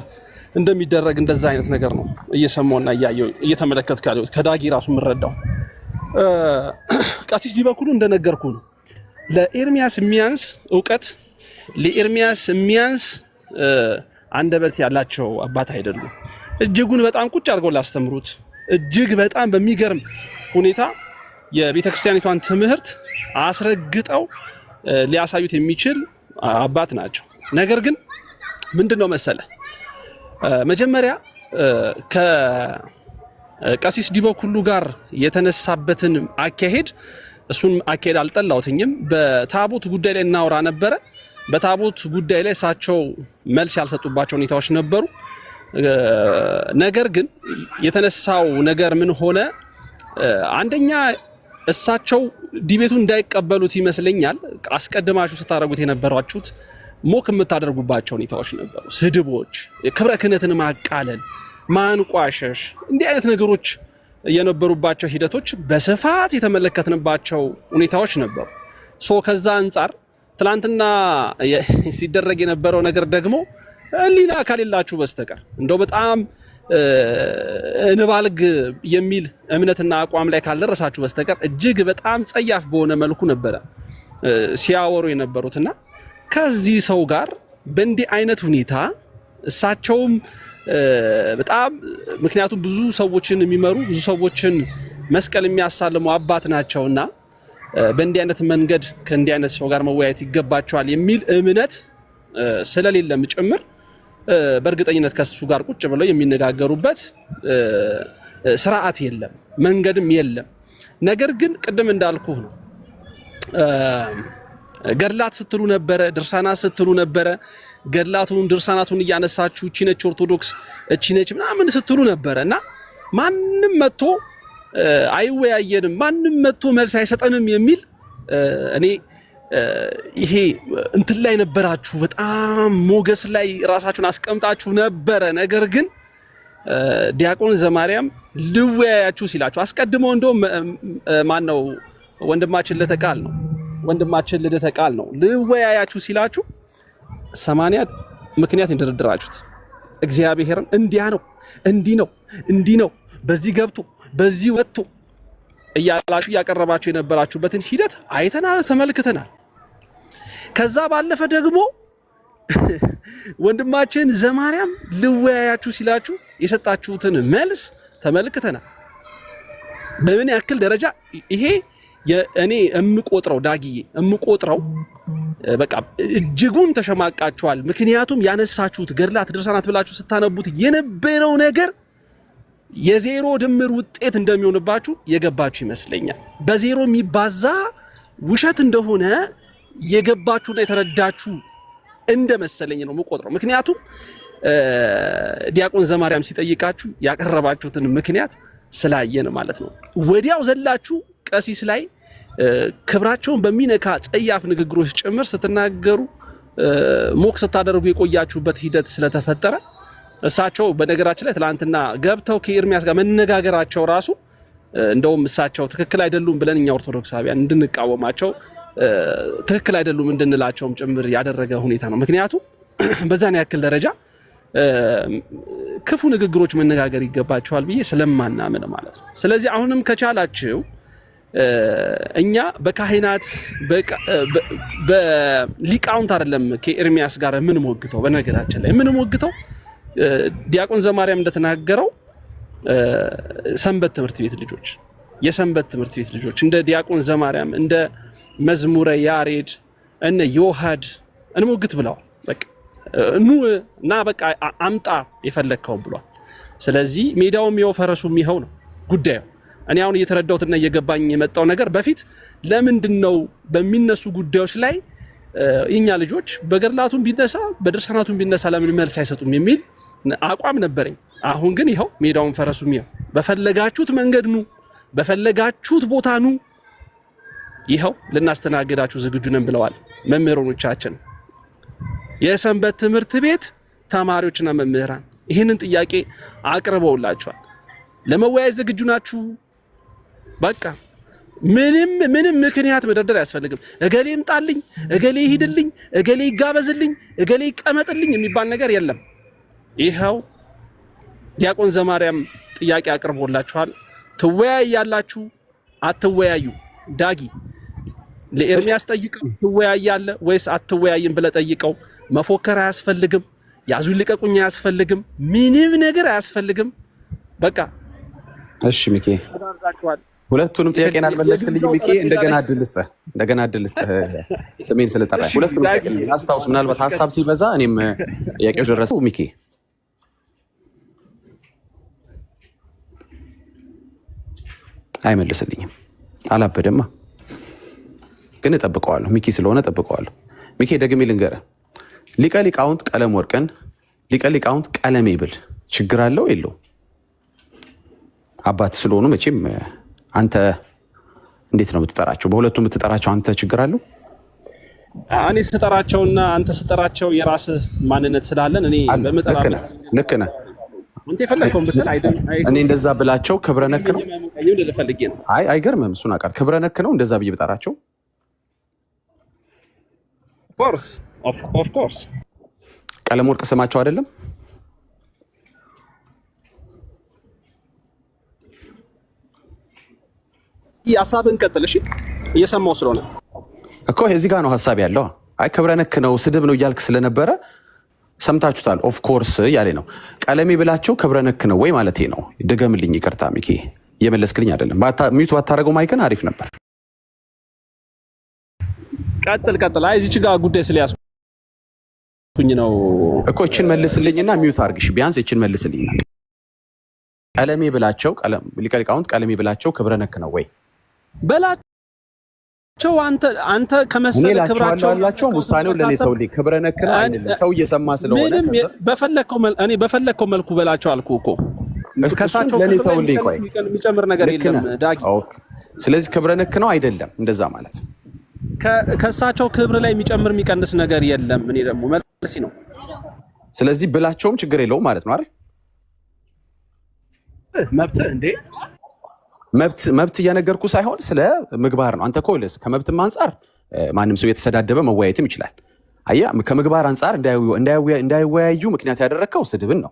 እንደሚደረግ እንደዛ አይነት ነገር ነው እየሰማውና እያየው እየተመለከትኩ ያለሁት። ከዳጊ ራሱ የምረዳው ቀሲስ ዲበኩሉ እንደነገርኩ ነው። ለኤርሚያስ የሚያንስ እውቀት ለኤርሚያስ የሚያንስ አንደበት ያላቸው አባት አይደሉም። እጅጉን በጣም ቁጭ አድርገው ላስተምሩት እጅግ በጣም በሚገርም ሁኔታ የቤተክርስቲያኒቷን ትምህርት አስረግጠው ሊያሳዩት የሚችል አባት ናቸው። ነገር ግን ምንድነው መሰለ መጀመሪያ ከቀሲስ ዲበኩሉ ጋር የተነሳበትን አካሄድ እሱን አካሄድ አልጠላሁትኝም። በታቦት ጉዳይ ላይ እናወራ ነበረ። በታቦት ጉዳይ ላይ እሳቸው መልስ ያልሰጡባቸው ሁኔታዎች ነበሩ። ነገር ግን የተነሳው ነገር ምን ሆነ? አንደኛ እሳቸው ዲቤቱን እንዳይቀበሉት ይመስለኛል አስቀድማችሁ ስታደርጉት የነበራችሁት ሞክ የምታደርጉባቸው ሁኔታዎች ነበሩ። ስድቦች፣ ክብረ ክህነትን ማቃለል፣ ማንቋሸሽ፣ እንዲህ አይነት ነገሮች የነበሩባቸው ሂደቶች በስፋት የተመለከትንባቸው ሁኔታዎች ነበሩ። ከዛ አንጻር ትላንትና ሲደረግ የነበረው ነገር ደግሞ ህሊና ከሌላችሁ በስተቀር እንደው በጣም እንባልግ የሚል እምነትና አቋም ላይ ካልደረሳችሁ በስተቀር እጅግ በጣም ጸያፍ በሆነ መልኩ ነበረ ሲያወሩ የነበሩትና ከዚህ ሰው ጋር በእንዲህ አይነት ሁኔታ እሳቸውም በጣም ምክንያቱም ብዙ ሰዎችን የሚመሩ ብዙ ሰዎችን መስቀል የሚያሳልሙ አባት ናቸውና በእንዲህ አይነት መንገድ ከእንዲህ አይነት ሰው ጋር መወያየት ይገባቸዋል የሚል እምነት ስለሌለም ጭምር በእርግጠኝነት ከሱ ጋር ቁጭ ብለው የሚነጋገሩበት ስርዓት የለም፣ መንገድም የለም። ነገር ግን ቅድም እንዳልኩህ ነው። ገድላት ስትሉ ነበረ፣ ድርሳናት ስትሉ ነበረ። ገድላቱን ድርሳናቱን እያነሳችሁ እቺ ነች ኦርቶዶክስ እቺ ነች ምናምን ስትሉ ነበረ እና ማንም መጥቶ አይወያየንም፣ ማንም መጥቶ መልስ አይሰጠንም የሚል እኔ ይሄ እንትን ላይ ነበራችሁ፣ በጣም ሞገስ ላይ ራሳችሁን አስቀምጣችሁ ነበረ። ነገር ግን ዲያቆን ዘማርያም ልወያያችሁ ሲላችሁ አስቀድመው እንደውም ማነው ወንድማችን ልደተ ቃል ነው ልወያያችሁ ሲላችሁ 80 ምክንያት እንደደረደራችሁት እግዚአብሔርን እንዲያ ነው እንዲህ ነው በዚህ ገብቶ በዚህ ወጥቶ እያላችሁ ያቀረባችሁ የነበራችሁበትን ሂደት አይተናል፣ ተመልክተናል። ከዛ ባለፈ ደግሞ ወንድማችን ዘማርያም ልወያያችሁ ሲላችሁ የሰጣችሁትን መልስ ተመልክተናል። በምን ያክል ደረጃ ይሄ እኔ እምቆጥረው ዳጊዬ እምቆጥረው በቃ እጅጉን ተሸማቃችኋል። ምክንያቱም ያነሳችሁት ገድላት ድርሳናት ብላችሁ ስታነቡት የነበረው ነገር የዜሮ ድምር ውጤት እንደሚሆንባችሁ የገባችሁ ይመስለኛል። በዜሮ የሚባዛ ውሸት እንደሆነ የገባችሁና የተረዳችሁ እንደመሰለኝ ነው የምቆጥረው። ምክንያቱም ዲያቆን ዘማርያም ሲጠይቃችሁ ያቀረባችሁትን ምክንያት ስላየን ማለት ነው። ወዲያው ዘላችሁ ቀሲስ ላይ ክብራቸውን በሚነካ ጸያፍ ንግግሮች ጭምር ስትናገሩ ሞክ ስታደርጉ የቆያችሁበት ሂደት ስለተፈጠረ እሳቸው በነገራችን ላይ ትላንትና ገብተው ከኤርሚያስ ጋር መነጋገራቸው ራሱ እንደውም እሳቸው ትክክል አይደሉም ብለን እኛ ኦርቶዶክሳውያን እንድንቃወማቸው ትክክል አይደሉም እንድንላቸውም ጭምር ያደረገ ሁኔታ ነው። ምክንያቱም በዛን ያክል ደረጃ ክፉ ንግግሮች መነጋገር ይገባቸዋል ብዬ ስለማናምን ማለት ነው። ስለዚህ አሁንም ከቻላችሁ እኛ በካህናት በሊቃውንት አይደለም ከኤርሚያስ ጋር ምን ሞግተው፣ በነገራችን ላይ ምን ሞግተው ዲያቆን ዘማርያም እንደተናገረው ሰንበት ትምህርት ቤት ልጆች፣ የሰንበት ትምህርት ቤት ልጆች እንደ ዲያቆን ዘማርያም እንደ መዝሙረ ያሬድ እነ ዮሐድ እንሞግት ብለዋል። በቃ ኑ እና በቃ አምጣ የፈለከው ብሏል። ስለዚህ ሜዳውም ይኸው ፈረሱም ይኸው ነው ጉዳዩ። እኔ አሁን እየተረዳሁትና እየገባኝ የመጣው ነገር በፊት ለምንድነው በሚነሱ ጉዳዮች ላይ የኛ ልጆች በገድላቱም ቢነሳ በድርሳናቱም ቢነሳ ለምን መልስ አይሰጡም የሚል አቋም ነበረኝ። አሁን ግን ይኸው ሜዳውን ፈረሱም ይኸው፣ በፈለጋችሁት መንገድ ኑ፣ በፈለጋችሁት ቦታ ኑ፣ ይኸው ልናስተናግዳችሁ ዝግጁ ነን ብለዋል መምህራኖቻችን። የሰንበት ትምህርት ቤት ተማሪዎችና መምህራን ይህንን ጥያቄ አቅርበውላችኋል። ለመወያየት ዝግጁ ናችሁ? በቃ ምንም ምክንያት መደርደር አያስፈልግም። እገሌ ይምጣልኝ፣ እገሌ ይሂድልኝ፣ እገሌ ይጋበዝልኝ፣ እገሌ ይቀመጥልኝ የሚባል ነገር የለም። ይኸው ዲያቆን ዘማርያም ጥያቄ አቅርቦላችኋል። ትወያያላችሁ አትወያዩ? ዳጊ ለኤርሚያስ ጠይቀው ትወያያለህ ወይስ አትወያይም ብለህ ጠይቀው። መፎከር አያስፈልግም፣ ያዙ ልቀቁኝ አያስፈልግም፣ ምንም ነገር አያስፈልግም። በቃ እሺ ሚኪ፣ ሁለቱንም ጥያቄን አልመለስክልኝ ሚኪ። እንደገና እድል ልስጥህ ስሜን ስለጠራህ። ሁለቱንም ጥያቄ አስታውስ። ምናልባት ሀሳብ ሲበዛ እኔም ጥያቄዎች ደረሱ። ሚኪ አይመልስልኝም፣ አላበደማ፣ ግን እጠብቀዋለሁ። ሚኪ ስለሆነ እጠብቀዋለሁ። ሚኪ ደግሜ ልንገርህ፣ ሊቀ ሊቃውንት ቀለም ወርቅን ሊቀ ሊቃውንት ቀለሜ ብል ችግር አለው የለው? አባት ስለሆኑ መቼም አንተ እንዴት ነው የምትጠራቸው? በሁለቱም የምትጠራቸው አንተ ችግር አለው? እኔ ስጠራቸውና አንተ ስጠራቸው የራስህ ማንነት ስላለን እኔ በመጠራ ልክ ነህ። አንተ የፈለከውን ብትል እኔ እንደዛ ብላቸው ክብረ ነክ ነው። አይገርምም? እሱን አውቃለሁ። ክብረ ነክ ነው እንደዛ ብዬ ብጠራቸው። ኦፍ ኮርስ ቀለም ወርቅ ስማቸው አይደለም? ሀሳብን ቀጥል። እሺ እየሰማው ስለሆነ እኮ እዚህ ጋር ነው ሀሳብ ያለው። አይ ክብረ ነክ ነው ስድብ ነው እያልክ ስለነበረ ሰምታችሁታል። ኦፍ ኮርስ እያለ ነው። ቀለሜ ብላቸው ክብረ ነክ ነው ወይ ማለት ነው? ድገምልኝ። ይቅርታ ሚኪ፣ እየመለስክልኝ አይደለም። ሚዩት ባታረገው ማይከን አሪፍ ነበር። ቀጥል። አይ እዚች ጋር ጉዳይ ስለያዝኩኝ ነው እኮ። እችን መልስልኝና ሚዩት አርግሽ። ቢያንስ እችን መልስልኝና ቀለሜ ብላቸው ሊቀ ሊቃውንት ቀለሜ ብላቸው ክብረ ነክ ነው ወይ በላቸው። አንተ ከመሰለ ክብራቸው አላቸው። ውሳኔው ለኔ ተውልኝ። ክብረ ነክ ነው አይደለም? ሰው እየሰማ ስለሆነ እኔ በፈለከው መልኩ በላቸው አልኩ እኮ። ከሳቸው ለኔ ተውልኝ። ቆይ የሚጨምር ነገር የለም ዳጊ። ስለዚህ ክብረ ነክ ነው አይደለም? እንደዛ ማለት ከሳቸው ክብር ላይ የሚጨምር የሚቀንስ ነገር የለም። እኔ ደግሞ መልሲ ነው። ስለዚህ ብላቸውም ችግር የለውም ማለት ነው አይደል? መብት እያነገርኩ ሳይሆን ስለ ምግባር ነው። አንተ ኮልስ ከመብትም አንጻር ማንም ሰው የተሰዳደበ መወያየትም ይችላል። አየህ፣ ከምግባር አንጻር እንዳይወያዩ ምክንያት ያደረከው ስድብን ነው።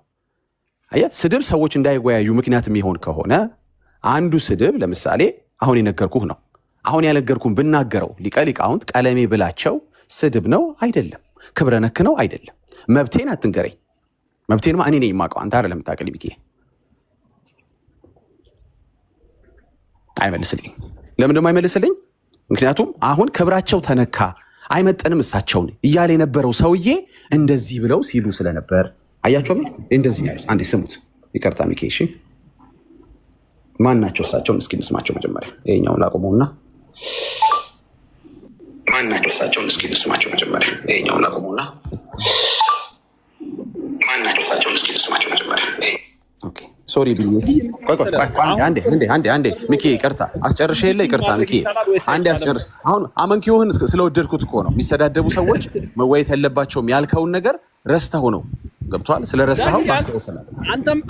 አየህ፣ ስድብ ሰዎች እንዳይወያዩ ምክንያት የሚሆን ከሆነ አንዱ ስድብ ለምሳሌ አሁን የነገርኩህ ነው። አሁን ያነገርኩህን ብናገረው ሊቀ ሊቃውንት ቀለሜ ብላቸው ስድብ ነው አይደለም? ክብረ ነክ ነው አይደለም? መብቴን አትንገረኝ። መብቴንማ እኔ ነኝ የማውቀው፣ አንተ አይደለም የምታውቅልኝ ሚኪ። አይመልስልኝ። ለምን ደግሞ አይመልስልኝ? ምክንያቱም አሁን ክብራቸው ተነካ፣ አይመጠንም እሳቸውን እያለ የነበረው ሰውዬ እንደዚህ ብለው ሲሉ ስለነበር አያቸውም። እንደዚህ ያለ አንዴ ስሙት። ይቅርታ ሚኪ። እሺ ማን ናቸው እሳቸውን? እስኪ እንስማቸው መጀመሪያ። ይሄኛውን አቁመውና ማን ናቸው እሳቸውን? እስኪ እንስማቸው መጀመሪያ። ይሄኛውን አቁመውና ማን ናቸው እሳቸውን? እስኪ እንስማቸው መጀመሪያ። ኦኬ ሶሪ ብዬ አንዴ ሚኪ ይቅርታ አስጨርሼ የለ ይቅርታ ሚኪ አንዴ አስጨርስ። አሁን አመንኪዮህን ስለወደድኩት እኮ ነው። የሚሰዳደቡ ሰዎች መወያየት ያለባቸውም ያልከውን ነገር ረስተኸው ነው። ገብቶሃል? ስለረሳኸው ማስተውሰናል።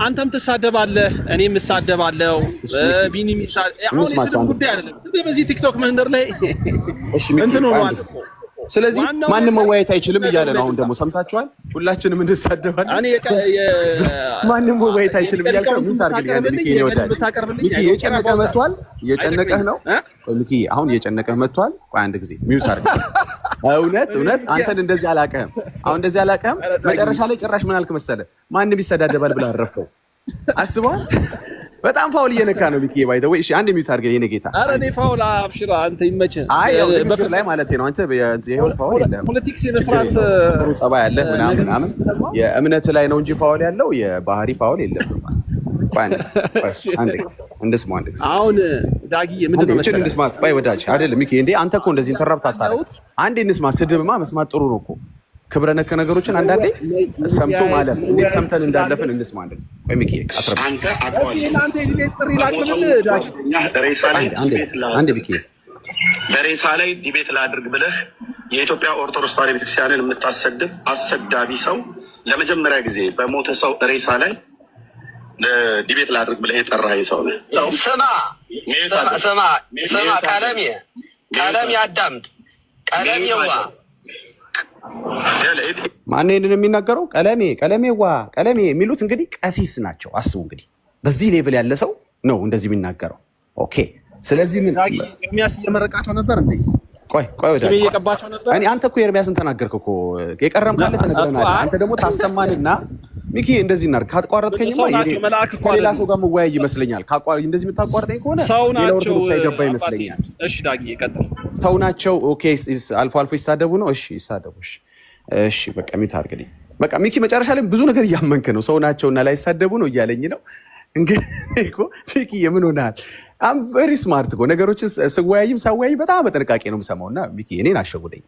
አንተም ትሳደባለህ፣ እኔም እሳደባለሁ፣ ቢኒም ይሳደባል። አሁን የስድብ ጉዳይ አይደለም። በዚህ ቲክቶክ መንደር ላይ እንትን ሆኗል። ስለዚህ ማንም መወያየት አይችልም እያለ ነው። አሁን ደግሞ ሰምታችኋል። ሁላችንም እንሳደባለን። ማንም መወያየት አይችልም እያልክ ነው። ሚት አድርግልኝ ሚኪ። እኔ ወዳጅ ሚኪ እየጨነቀህ መጥቷል። እየጨነቀህ ነው ሚኪ። አሁን እየጨነቀህ መጥቷል። ቆይ አንድ ጊዜ ሚውት አድርግልኝ። እውነት አንተን እንደዚህ አላቀህም። አሁን እንደዚህ አላቀህም። መጨረሻ ላይ ጭራሽ ምን አልክ መሰለህ? ማንም ይሰዳደባል ብለህ አረፍከው። አስበዋል። በጣም ፋውል እየነካ ነው ሚኪ። ባይ ዘ ወይ እሺ፣ አንድ ሚውት አድርገኝ የኔ ጌታ። ኧረ እኔ ፋውል አብሽራ፣ አንተ ይመችህ። አይ በፍር ላይ ማለት ነው። አንተ የሆነ ፋውል የለም። ፖለቲክስ የመስራት ጥሩ ጸባይ ያለ ምናምን የእምነት ላይ ነው እንጂ ፋውል ያለው የባህሪ ፋውል የለም። አሁን ዳጊ ምንድን ነው መሰለህ እንስማ። ባይ ወዳጅ አይደለም ሚኪ። እንዴ አንተ እኮ እንደዚህ ኢንተራፕት አታረግ። አንዴ እንስማ። ስድብማ መስማት ጥሩ ነው እኮ። ክብረ ነክ ነገሮችን አንዳንዴ ሰምቶ ማለፍ እንዴት ሰምተን እንዳለፍን እንስማ። እንደዚህ ወይ ሚኪ አትረብ። አንዴ ሚኪ በሬሳ ላይ ዲቤት ላድርግ ብለህ የኢትዮጵያ ኦርቶዶክስ ተዋሕዶ ቤተክርስቲያንን የምታሰድብ አሰዳቢ ሰው ለመጀመሪያ ጊዜ በሞተ ሰው ሬሳ ላይ ዲቤት ላድርግ ብለህ የጠራኸኝ ሰው ነህ። ስማ ቀለሜ አዳምጥ። ቀለሜዋ ማን ይሄንን የሚናገረው? ቀለሜ የሚሉት እንግዲህ ቀሲስ ናቸው። አስቡ እንግዲህ በዚህ ሌቭል ያለ ሰው ነው እንደዚህ የሚናገረው። ኦኬ ስለዚህ ምን ኤርሚያስ እየመረቃቸው ነበር እንዴ? ቆይ ወዳጅ እየቀባቸው ነበር። አንተ እኮ ኤርሚያስን ተናገርክ እኮ። የቀረም ካለ ተነግረናል። አንተ ደግሞ ታሰማንና ሚኪ እንደዚህ እናድርግ። ካትቋረጥከኝማ ከሌላ ሰው ጋር መወያይ ይመስለኛል። እንደዚህ የምታቋርጠኝ ከሆነ ሌላ ኦርቶዶክስ አይገባ ይመስለኛል። እሺ ዳጊ ቀጥል። ሰው ናቸው። ኦኬ አልፎ ይሳደቡ ነው። እሺ ይሳደቡ። እሺ በቃ ሚውት አድርግልኝ። በቃ ሚኪ መጨረሻ ላይ ብዙ ነገር እያመንክ ነው። ሰው ናቸውና ላይሳደቡ ነው እያለኝ ነው። እንግዲህ እኮ ሚኪ የምን ሆነሃል? አም ቬሪ ስማርት እኮ ነገሮችን ሳወያይም በጣም በጥንቃቄ ነው የምሰማውና ሚኪ እኔን አሸጉደኝ።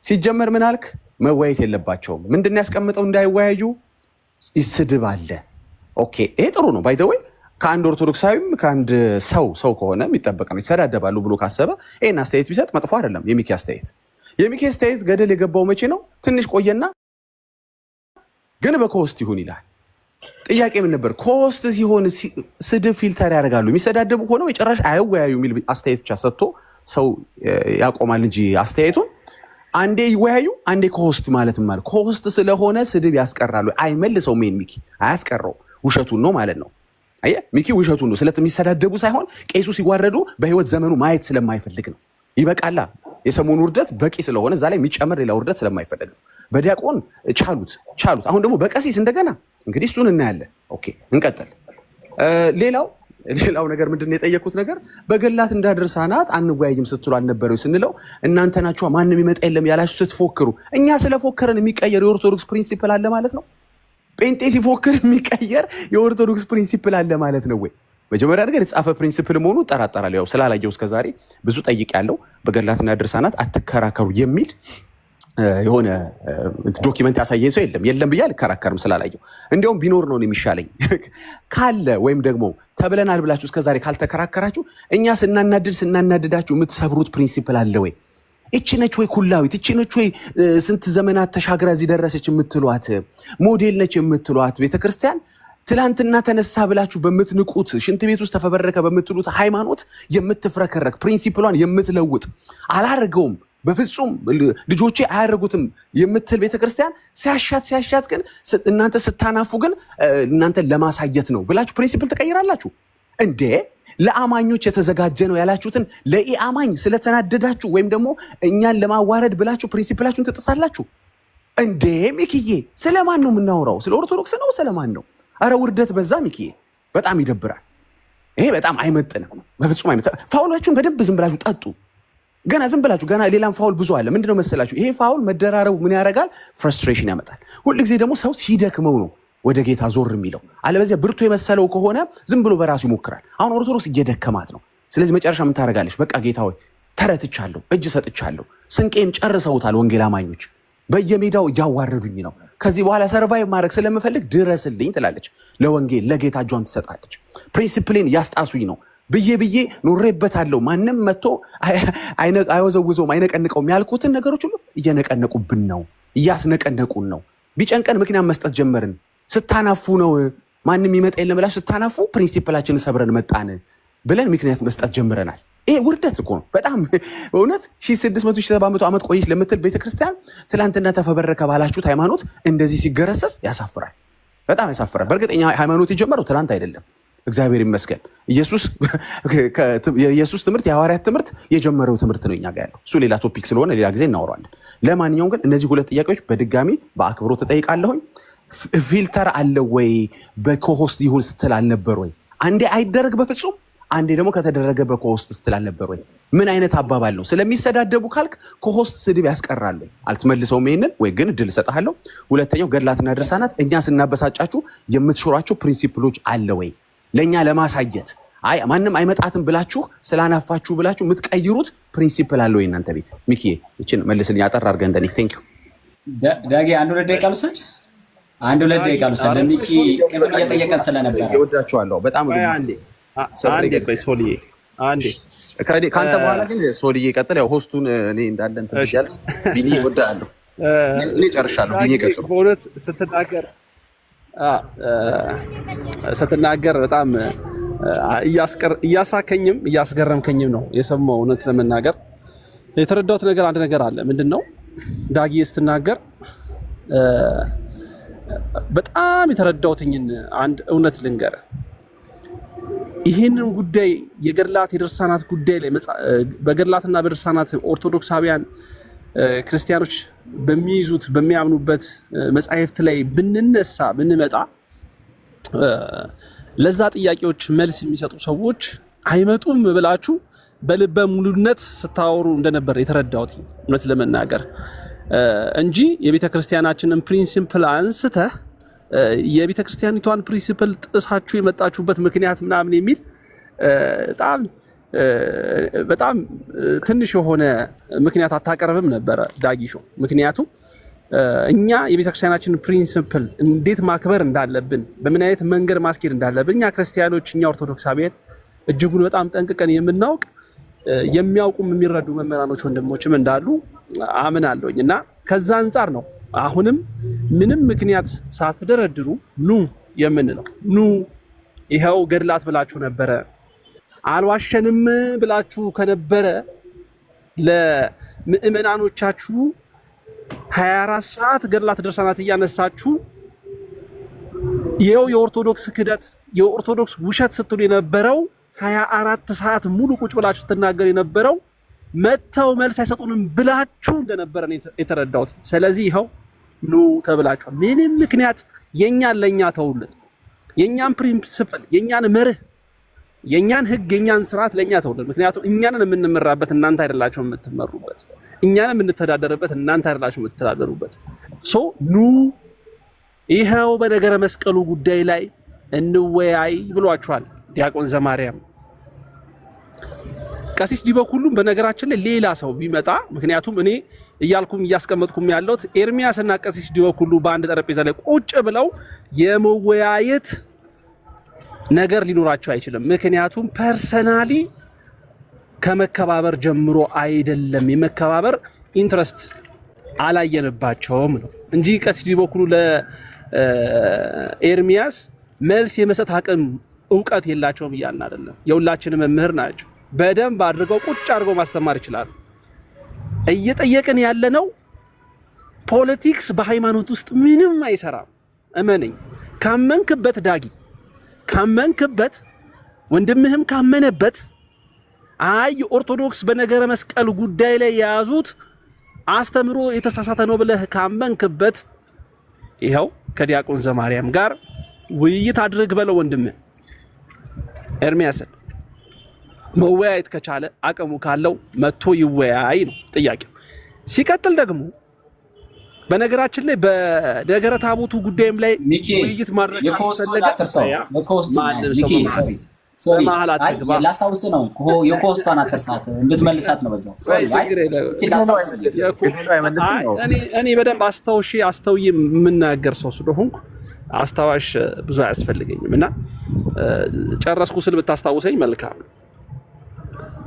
ሲጀመር ምን አልክ? መወያየት የለባቸውም። ምንድን ነው ያስቀምጠው እንዳይወያዩ? ስድብ አለ። ኦኬ ይሄ ጥሩ ነው። ባይ ዘ ወይ ከአንድ ኦርቶዶክሳዊም ከአንድ ሰው ከሆነ የሚጠበቅ ነው። ይሰዳደባሉ ብሎ ካሰበ ይሄን አስተያየት ቢሰጥ መጥፎ አይደለም። የሚኪ አስተያየት ገደል የገባው መቼ ነው? ትንሽ ቆየና ግን በኮስት ይሁን ይላል። ጥያቄ ምን ነበር? ኮስት ሲሆን ስድብ ፊልተር ያደርጋሉ። የሚሰዳደቡ ሆነው የጨራሽ አይወያዩ የሚል አስተያየት ብቻ ሰጥቶ ሰው ያቆማል እንጂ አስተያየቱን አንዴ ይወያዩ አንዴ ኮስት ማለት ኮስት ስለሆነ ስድብ ያስቀራሉ። አይመልሰውም። ሚኪ አያስቀረው፣ ውሸቱን ነው ማለት ነው። አየህ ሚኪ ውሸቱን ነው። ስለሚሰዳደቡ ሳይሆን ቄሱ ሲዋረዱ በህይወት ዘመኑ ማየት ስለማይፈልግ ነው። ይበቃላ። የሰሞኑ ውርደት በቂ ስለሆነ እዛ ላይ የሚጨምር ሌላ ውርደት ስለማይፈልግ ነው። በዲያቆን ቻሉት። አሁን ደግሞ በቀሲስ እንደገና እንግዲህ እሱን እናያለን። ኦኬ እንቀጥል። ሌላው ነገር ምንድን ነው የጠየቁት ነገር? በገላት እንዳደርሳናት አንወያይም ስትሉ አልነበረው ስንለው እናንተ ናችሁ ማንም ይመጣ የለም ያላችሁ ስትፎክሩ፣ እኛ ስለፎከረን የሚቀየር የኦርቶዶክስ ፕሪንሲፕል አለ ማለት ነው? ጴንጤ ሲፎክር የሚቀየር የኦርቶዶክስ ፕሪንሲፕል አለ ማለት ነው ወይ? መጀመሪያ ነገር የተጻፈ ፕሪንሲፕል መሆኑ እጠራጠራለሁ። ያው ስላላየው እስከዛሬ ብዙ ጠይቄያለሁ። በገላትና ድርሳናት አትከራከሩ የሚል የሆነ ዶኪመንት ያሳየኝ ሰው የለም ብዬ አልከራከርም ስላላየው። እንዲያውም ቢኖር ነው የሚሻለኝ። ካለ ወይም ደግሞ ተብለናል ብላችሁ እስከዛሬ ካልተከራከራችሁ እኛ ስናናድዳችሁ የምትሰብሩት ፕሪንሲፕል አለ ወይ? እቺ ነች ወይ ኩላዊት? እቺ ነች ወይ ስንት ዘመናት ተሻግራ እዚህ ደረሰች የምትሏት ሞዴል ነች የምትሏት ቤተክርስቲያን? ትላንትና ተነሳ ብላችሁ በምትንቁት ሽንት ቤት ውስጥ ተፈበረከ በምትሉት ሃይማኖት የምትፍረከረክ ፕሪንሲፕሏን የምትለውጥ አላረገውም በፍጹም ልጆቼ አያደርጉትም የምትል ቤተክርስቲያን ሲያሻት ግን እናንተ ስታናፉ ግን እናንተ ለማሳየት ነው ብላችሁ ፕሪንሲፕል ትቀይራላችሁ እንዴ? ለአማኞች የተዘጋጀ ነው ያላችሁትን ለኢአማኝ ስለተናደዳችሁ ወይም ደግሞ እኛን ለማዋረድ ብላችሁ ፕሪንሲፕላችሁን ትጥሳላችሁ እንዴ? ሚኪዬ ስለማን ነው የምናወራው? ስለ ኦርቶዶክስ ነው? ስለማን ነው? አረ ውርደት በዛ ሚኪዬ፣ በጣም ይደብራል። ይሄ በጣም አይመጥንም፣ በፍጹም አይመጥንም። ፋውላችሁን በደንብ ዝም ብላችሁ ጠጡ። ገና ዝም ብላችሁ ገና ሌላም ፋውል ብዙ አለ። ምንድነው መሰላችሁ? ይሄ ፋውል መደራረቡ ምን ያደርጋል? ፍረስትሬሽን ያመጣል። ሁልጊዜ ደግሞ ሰው ሲደክመው ነው ወደ ጌታ ዞር የሚለው። አለበዚያ ብርቱ የመሰለው ከሆነ ዝም ብሎ በራሱ ይሞክራል። አሁን ኦርቶዶክስ እየደከማት ነው። ስለዚህ መጨረሻ ምን ታደርጋለች? በቃ ጌታ ሆይ ተረትቻለሁ፣ እጅ ሰጥቻለሁ፣ ስንቄን ጨርሰውታል ወንጌል አማኞች፣ በየሜዳው እያዋረዱኝ ነው፣ ከዚህ በኋላ ሰርቫይቭ ማድረግ ስለምፈልግ ድረስልኝ ትላለች። ለወንጌል ለጌታ እጇን ትሰጣለች። ፕሪንሲፕሌን ያስጣሱኝ ነው ብዬ ኖሬበታለሁ። ማንም መጥቶ አይወዘውዘውም አይነቀንቀውም ያልኩትን ነገሮች ሁሉ እየነቀነቁብን ነው፣ እያስነቀነቁን ነው። ቢጨንቀን ምክንያት መስጠት ጀመርን። ስታናፉ ነው ማንም ይመጣ የለም ብላችሁ ስታናፉ ፕሪንሲፕላችንን ሰብረን መጣን ብለን ምክንያት መስጠት ጀምረናል። ይሄ ውርደት እኮ ነው በጣም በእውነት 1600 1700 ዓመት ቆይሽ ለምትል ቤተክርስቲያን ትላንትና ተፈበረከ ባላችሁት ሃይማኖት እንደዚህ ሲገረሰስ ያሳፍራል፣ በጣም ያሳፍራል። በእርግጠኛ ሃይማኖት የጀመረው ትላንት አይደለም፣ እግዚአብሔር ይመስገን። የኢየሱስ ትምህርት የሐዋርያት ትምህርት የጀመረው ትምህርት ነው እኛ ጋር ያለው። እሱ ሌላ ቶፒክ ስለሆነ ሌላ ጊዜ እናወራለን። ለማንኛውም ግን እነዚህ ሁለት ጥያቄዎች በድጋሚ በአክብሮት ተጠይቃለሁኝ። ፊልተር አለ ወይ በኮሆስት ይሁን ስትል አልነበር ወይ? አንዴ አይደረግ በፍጹም አንዴ ደግሞ ከተደረገ በኮሆስት ስትል አልነበር ወይ? ምን አይነት አባባል ነው? ስለሚሰዳደቡ ካልክ ኮሆስት ስድብ ያስቀራል ወይ? አልትመልሰውም ይሄንን ወይ ግን እድል እሰጥሃለሁ። ሁለተኛው ገድላትና ድርሳናት እኛ ስናበሳጫችሁ የምትሾሯቸው ፕሪንሲፕሎች አለ ወይ? ለእኛ ለማሳየት አይ ማንም አይመጣትም ብላችሁ ስላናፋችሁ ብላችሁ የምትቀይሩት ፕሪንሲፕል አለ ወይ እናንተ ቤት? ሚኪዬ እችን መልስልኝ አጠር አድርገህ እንደኔ። ቴንክ ዩ ዳጊ። አንድ ሁለት ደቂቃ ልውሰድ። ለሚኪ ቅድም እየጠየቀን ስለነበረ እወዳችኋለሁ በጣም። አንዴ ቆይ ሶልዬ፣ አንዴ ከአንተ በኋላ ግን ሶልዬ ቀጥል። ያው ሆስቱን እኔ እንዳለ እንትን ብያለሁ። ቢኒ እወዳለሁ። እኔ ጨርሻለሁ። ቢኒ ቀጥሉ። በእውነት ስትናገር በጣም እያሳከኝም እያስገረምከኝም ነው የሰማው። እውነት ለመናገር የተረዳሁት ነገር አንድ ነገር አለ። ምንድን ነው ዳጊ ስትናገር በጣም የተረዳሁትኝን አንድ እውነት ልንገርህ። ይህንን ጉዳይ የገድላት የድርሳናት ጉዳይ ላይ በገድላትና በድርሳናት ኦርቶዶክሳውያን ክርስቲያኖች በሚይዙት በሚያምኑበት መጻሕፍት ላይ ብንመጣ ለዛ ጥያቄዎች መልስ የሚሰጡ ሰዎች አይመጡም ብላችሁ በልበ ሙሉነት ስታወሩ እንደነበር የተረዳሁት እውነት ለመናገር እንጂ የቤተ ክርስቲያናችንን ፕሪንሲፕል አንስተህ የቤተ ክርስቲያኒቷን ፕሪንሲፕል ጥሳችሁ የመጣችሁበት ምክንያት ምናምን የሚል በጣም ትንሽ የሆነ ምክንያት አታቀርብም ነበረ ዳጊሾ። ምክንያቱም እኛ የቤተ ክርስቲያናችንን ፕሪንሲፕል እንዴት ማክበር እንዳለብን፣ በምን አይነት መንገድ ማስኬድ እንዳለብን እኛ ክርስቲያኖች፣ እኛ ኦርቶዶክሳውያን እጅጉን በጣም ጠንቅቀን የምናውቅ የሚያውቁም የሚረዱ መምህራኖች ወንድሞችም እንዳሉ አምናለሁኝ እና ከዛ አንጻር ነው አሁንም ምንም ምክንያት ሳትደረድሩ ኑ የምንለው። ኑ ይኸው ገድላት ብላችሁ ነበረ፣ አልዋሸንም ብላችሁ ከነበረ ለምእመናኖቻችሁ 24 ሰዓት ገድላት ድርሳናት እያነሳችሁ ይኸው የኦርቶዶክስ ክደት የኦርቶዶክስ ውሸት ስትሉ የነበረው 24 ሰዓት ሙሉ ቁጭ ብላችሁ ስትናገር የነበረው መተው መልስ አይሰጡንም ብላችሁ እንደነበረ የተረዳሁት። ስለዚህ ይኸው ኑ ተብላችኋል። ምንም ምክንያት የኛን ለኛ ተውልን። የኛን ፕሪንሲፕል፣ የኛን መርህ፣ የኛን ህግ፣ የኛን ስርዓት ለኛ ተውልን። ምክንያቱም እኛንን የምንመራበት እናንተ አይደላችሁ የምትመሩበት፣ እኛንን የምንተዳደርበት እናንተ አይደላችሁ የምትተዳደሩበት። ሶ ኑ ይኸው በነገረ መስቀሉ ጉዳይ ላይ እንወያይ ብሏችኋል ዲያቆን ዘማርያም። ቀሲስ ዲበኩሉም በነገራችን ላይ ሌላ ሰው ቢመጣ፣ ምክንያቱም እኔ እያልኩም እያስቀመጥኩም ያለሁት ኤርሚያስ እና ቀሲስ ዲበኩሉ በአንድ ጠረጴዛ ላይ ቁጭ ብለው የመወያየት ነገር ሊኖራቸው አይችልም። ምክንያቱም ፐርሰናሊ ከመከባበር ጀምሮ አይደለም፣ የመከባበር ኢንትረስት አላየንባቸውም ነው እንጂ ቀሲስ ዲበኩሉ ለኤርሚያስ መልስ የመስጠት አቅም እውቀት የላቸውም እያልን አይደለም። የሁላችንም መምህር ናቸው። በደንብ አድርገው ቁጭ አድርገው ማስተማር ይችላሉ። እየጠየቅን ያለነው ፖለቲክስ በሃይማኖት ውስጥ ምንም አይሰራም። እመነኝ። ካመንክበት ዳጊ፣ ካመንክበት ወንድምህም ካመነበት፣ አይ የኦርቶዶክስ በነገረ መስቀል ጉዳይ ላይ የያዙት አስተምሮ የተሳሳተ ነው ብለህ ካመንክበት ይኸው ከዲያቆን ዘማርያም ጋር ውይይት አድርግ በለው ወንድምህ ኤርሚያስን። መወያየት ከቻለ አቅሙ ካለው መጥቶ ይወያይ ነው ጥያቄው። ሲቀጥል ደግሞ በነገራችን ላይ በነገረ ታቦቱ ጉዳይም ላይ ውይይት ማድረግ ካስፈለገ ላስታውስ ነው። የኮስቷን አትርሳት እንድትመልሳት ነው በዛው። እኔ በደንብ አስተውዬ የምናገር ሰው ስለሆንኩ አስታዋሽ ብዙ አያስፈልገኝም እና ጨረስኩ ስል ብታስታውሰኝ መልካም።